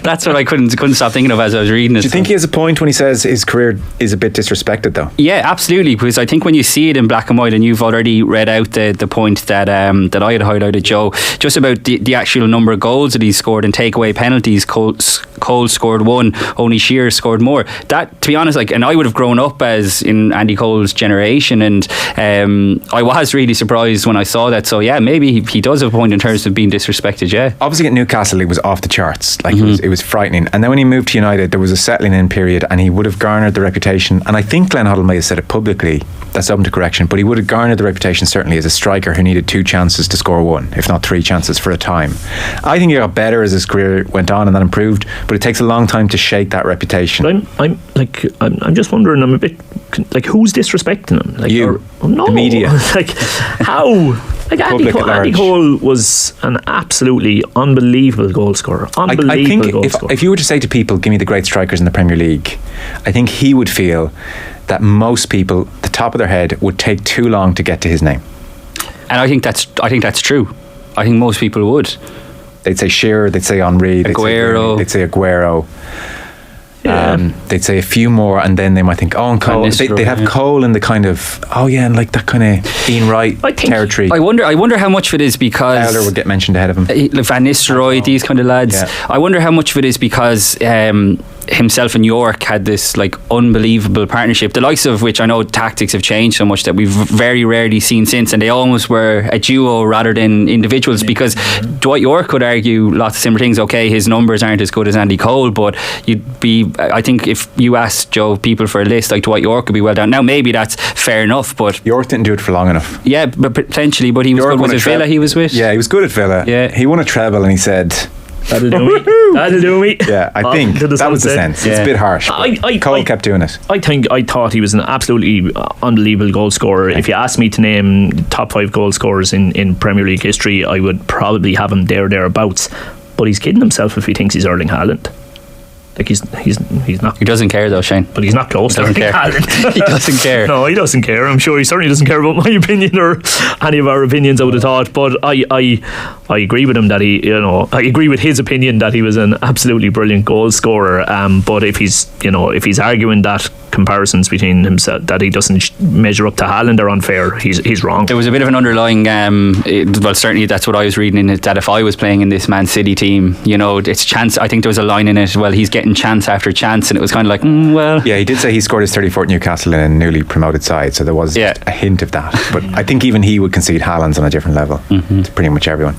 That's what I couldn't stop thinking of as I was reading it. Do you think he has a point when he says his career is a bit disrespected, though? Yeah, absolutely. Because I think when you see it in black and white, and you've already read out the point that I had highlighted, Joe, just about the actual number of goals that he scored and takeaway penalties. Cole scored 1, only Shearer scored more. That, to be honest, and I would have grown up as in Andy Cole's generation, and I was really surprised when I saw that. So yeah, maybe he does have a point in terms of being disrespected. Yeah, obviously at Newcastle it was off the charts. It was frightening. And then when he moved to United, there was a settling in period, and he would have garnered the reputation. And I think Glenn Hoddle may have said it publicly. That's open to correction, but he would have garnered the reputation certainly as a striker who needed 2 chances to score 1, if not 3 chances for a time. I think he got better as his career went on and that improved, but it takes a long time to shake that reputation. I'm just wondering. I'm a bit who's disrespecting him? The media. How? Andy Cole was an absolutely unbelievable goal scorer. I think if you were to say to people, give me the great strikers in the Premier League, I think he would feel that most people, the top of their head, would take too long to get to his name. And I think that's true. I think most people would. They'd say Shearer, they'd say Henry, Aguero. they'd say Aguero. They'd say a few more, and then they might think, and Cole. They have Cole in the kind of, and that kind of Ian Wright territory. I wonder how much of it is because Fowler would get mentioned ahead of him. Van Nistelrooy, these kind of lads. Yeah. I wonder how much of it is because himself and York had this unbelievable partnership, the likes of which I know tactics have changed so much that we've very rarely seen since, and they almost were a duo rather than individuals, because Dwight York could argue lots of similar things. Okay, his numbers aren't as good as Andy Cole, but I think if you asked Joe people for a list, Dwight York could be well down. Now maybe that's fair enough, but York didn't do it for long enough. Yeah, but potentially, but he was good. Was it Villa he was with? Yeah, he was good at Villa. Yeah, he won a treble and he said, that'll do me. That'll do me. Yeah, I think that was the sense. It's a bit harsh. Cole kept doing it. I thought he was an absolutely unbelievable goal scorer. If you asked me to name top 5 goal scorers in Premier League history, I would probably have him thereabouts. But he's kidding himself if he thinks he's Erling Haaland. He's not. He doesn't care though, Shane. But he's not close to Erling Haaland. He doesn't care. No, he doesn't care. I'm sure he certainly doesn't care about my opinion or any of our opinions, I would have thought. But I agree with him that I agree with his opinion that he was an absolutely brilliant goal scorer. But if he's arguing that comparisons between himself, that he doesn't measure up to Haaland, are unfair, he's wrong. There was a bit of an underlying certainly that's what I was reading in it, that if I was playing in this Man City team, it's chance. I think there was a line in it, he's getting chance after chance, and it was kind of like, yeah, he did say he scored his 34th at Newcastle in a newly promoted side, so there was a hint of that, but I think even he would concede Haaland's on a different level to pretty much everyone.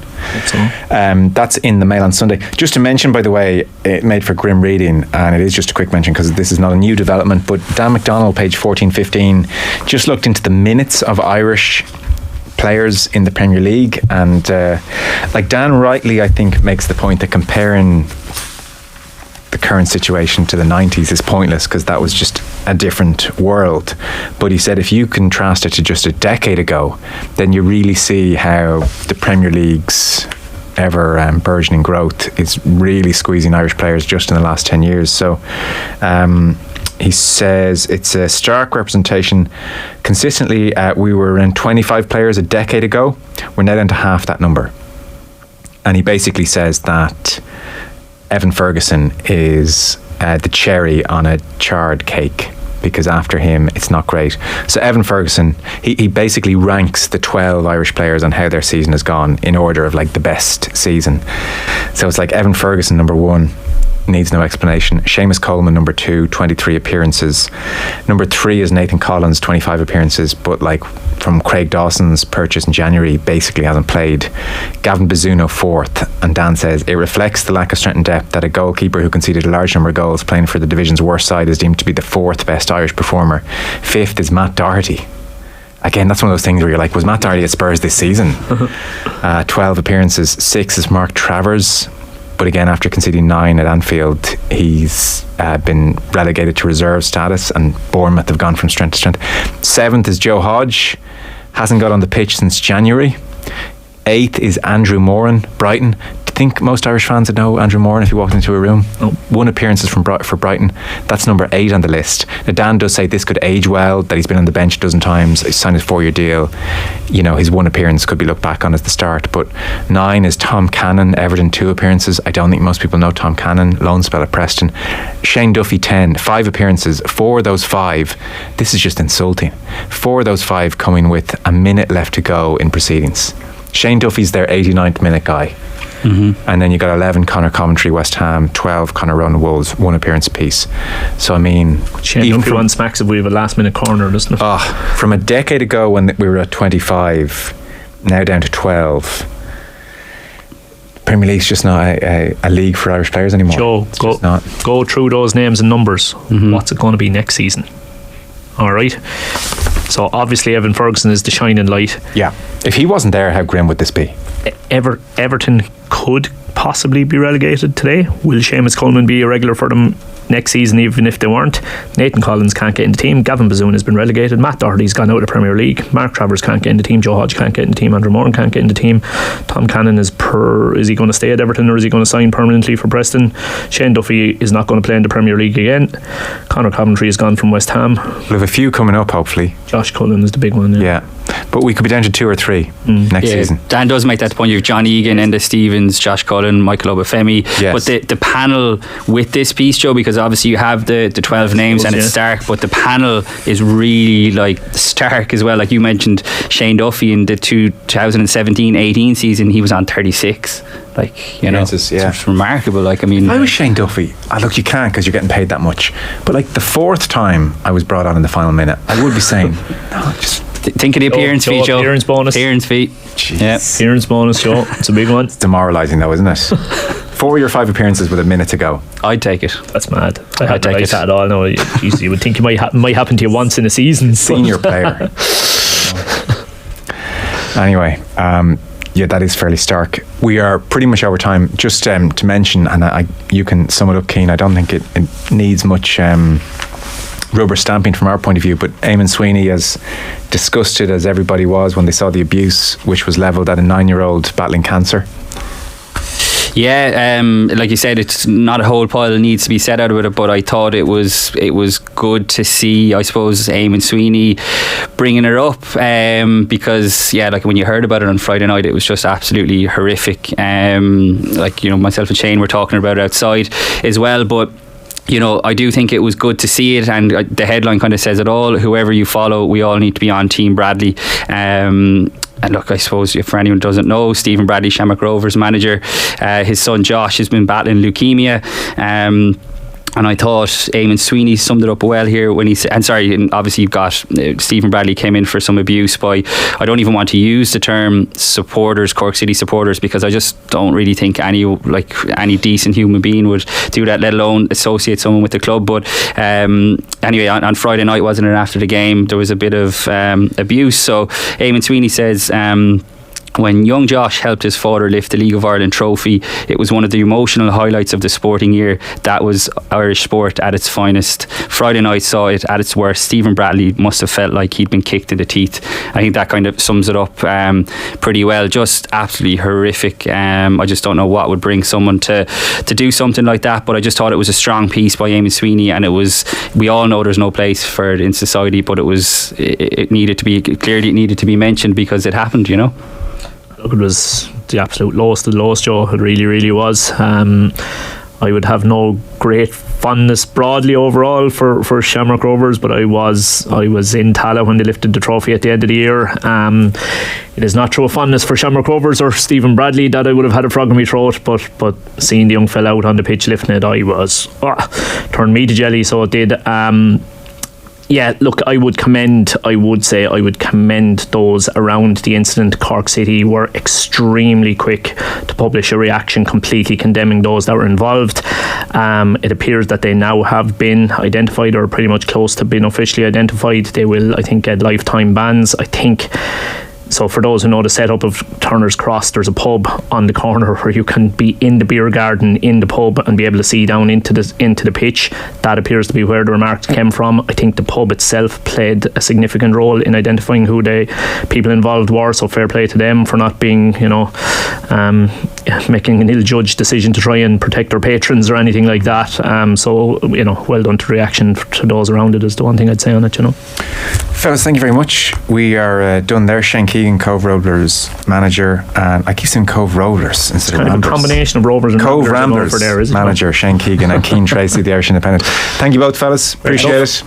That's in the Mail on Sunday. Just to mention, by the way, it made for grim reading, and it is just a quick mention because this is not a new development, but Dan McDonnell, page 1415, just looked into the minutes of Irish players in the Premier League, and Dan rightly, I think, makes the point that comparing the current situation to the 90s is pointless because that was just a different world. But he said if you contrast it to just a decade ago, then you really see how the Premier League's ever burgeoning growth is really squeezing Irish players just in the last 10 years. So he says it's a stark representation. Consistently, we were around 25 players a decade ago. We're now down to half that number. And he basically says that Evan Ferguson is the cherry on a charred cake, because after him it's not great. So Evan Ferguson, he basically ranks the 12 Irish players on how their season has gone in order of the best season. So it's Evan Ferguson number 1, needs no explanation. Seamus Coleman number 2, 23 appearances. Number 3 is Nathan Collins, 25 appearances, but from Craig Dawson's purchase in January, basically hasn't played. Gavin Bazzuno 4th, and Dan says it reflects the lack of strength and depth that a goalkeeper who conceded a large number of goals playing for the division's worst side is deemed to be the 4th best Irish performer. 5th is Matt Doherty. Again, that's one of those things where you're was Matt Doherty at Spurs this season? 12 appearances. 6 is Mark Travers, but again, after conceding 9 at Anfield, he's been relegated to reserve status, and Bournemouth have gone from strength to strength. 7th is Joe Hodge, hasn't got on the pitch since January. 8th is Andrew Moran, Brighton. think most Irish fans would know Andrew Moran if he walked into a room. 1 appearance is for Brighton. That's number 8 on the list. Now, Dan does say this could age well, that he's been on the bench a dozen times, he's signed his 4-year deal. You know, his 1 appearance could be looked back on as the start. But 9 is Tom Cannon, Everton, 2 appearances. I don't think most people know Tom Cannon, loan spell at Preston. Shane Duffy, 10, 5 appearances. 4 of those 5, this is just insulting. 4 of those 5 coming with a minute left to go in proceedings. Shane Duffy's their 89th minute guy. And then you got 11 Conor Coventry, West Ham, 12 Conor Ronan Wolves, 1 appearance apiece. So I mean, Shane Duffy one smacks if we have a last minute corner, doesn't it? From a decade ago when we were at 25, now down to 12. Premier League's just not a league for Irish players anymore. Joe, go through those names and numbers. What's it going to be next season? All right. So obviously Evan Ferguson is the shining light. Yeah. If he wasn't there, how grim would this be? Everton could possibly be relegated today. Will Seamus Coleman be a regular for them next season, even if they weren't? Nathan Collins can't get in the team. Gavin Bazzoon has been relegated. Matt Doherty's gone out of the Premier League. Mark Travers can't get in the team. Joe Hodge can't get in the team. Andrew Moran can't get in the team. Tom Cannon is he going to stay at Everton or is he going to sign permanently for Preston? Shane Duffy is not going to play in the Premier League again. Conor Coventry has gone from West Ham. We'll have a few coming up, hopefully. Josh Cullen is the big one. Yeah. But we could be down to 2 or 3 next season. Dan does make that point. You've John Egan, Enda Stevens, Josh Cullen, Michael Obafemi. Yes. But the panel with this piece, Joe, because obviously you have the 12 names and it's stark, but the panel is really like stark as well. Like you mentioned Shane Duffy in the 2017-18 season, he was on 36. Like, you know, it's remarkable. Like, I mean, I was Shane Duffy. Look, you can't because you're getting paid that much. But like the 4th time I was brought on in the final minute, I would be saying, no, just think of the appearance fee, Joe. Appearance bonus. Appearance fee. Yeah. Appearance bonus, Joe. It's a big one. It's demoralising though, isn't it? 4 or 5 appearances with a minute to go. I'd take it. That's mad. I'd take it at all. No, you would think it might happen to you once in a season. Senior player. Anyway, yeah, that is fairly stark. We are pretty much over time. Just to mention, and you can sum it up, Cian, I don't think it needs much rubber stamping from our point of view, but Eamon Sweeney, as disgusted as everybody was when they saw the abuse which was levelled at a 9-year-old battling cancer. Yeah, like you said, it's not a whole pile that needs to be said out of it, but I thought it was good to see, I suppose, Eamon Sweeney bringing it up, because like when you heard about it on Friday night, it was just absolutely horrific. Like, you know, myself and Shane were talking about it outside as well, but you know, I do think it was good to see it, and the headline kind of says it all. Whoever you follow, we all need to be on Team Bradley. And look, I suppose for anyone who doesn't know, Stephen Bradley, Shamrock Rovers manager, his son Josh has been battling leukemia. And I thought Eamon Sweeney summed it up well here when he said, and obviously you've got Stephen Bradley came in for some abuse by, I don't even want to use the term supporters, Cork City supporters, because I just don't really think any decent human being would do that, let alone associate someone with the club. But anyway, on Friday night, wasn't it, after the game, there was a bit of abuse. So Eamon Sweeney says, when young Josh helped his father lift the League of Ireland trophy, it was one of the emotional highlights of the sporting year. That was Irish sport at its finest. Friday night saw it at its worst. Stephen Bradley must have felt like he'd been kicked in the teeth. I think that kind of sums it up pretty well. Just absolutely horrific. I just don't know what would bring someone to do something like that, but I just thought it was a strong piece by Eamon Sweeney, and it was, we all know there's no place for it in society, but it needed to be mentioned because it happened, you know. Look, it was the absolute lowest of the lowest, Joe. It really, really was. I would have no great fondness broadly overall for Shamrock Rovers, but I was in Tala when they lifted the trophy at the end of the year. It is not through a fondness for Shamrock Rovers or Stephen Bradley that I would have had a frog in my throat, but seeing the young fella out on the pitch lifting it, turned me to jelly, so it did. Yeah, look, I would commend those around the incident. Cork City were extremely quick to publish a reaction completely condemning those that were involved. It appears that they now have been identified, or pretty much close to being officially identified. They will, I think, get lifetime bans. I think So for those who know the setup of Turner's Cross, there's a pub on the corner where you can be in the beer garden in the pub and be able to see down into the pitch. That appears to be where the remarks came from. I think the pub itself played a significant role in identifying who the people involved were, so fair play to them for not being, making an ill-judged decision to try and protect their patrons or anything like that. So well done to the reaction to those around it is the one thing I'd say on it. Fellas, thank you very much. We are done there. Shane Keegan, Cobh Rollers manager, and I keep saying Cobh Rollers instead of Ramblers. A combination of Rovers and Cobh Ramblers manager Shane Keegan and Cian Tracey, the Irish Independent. Thank you both, fellas. Appreciate it.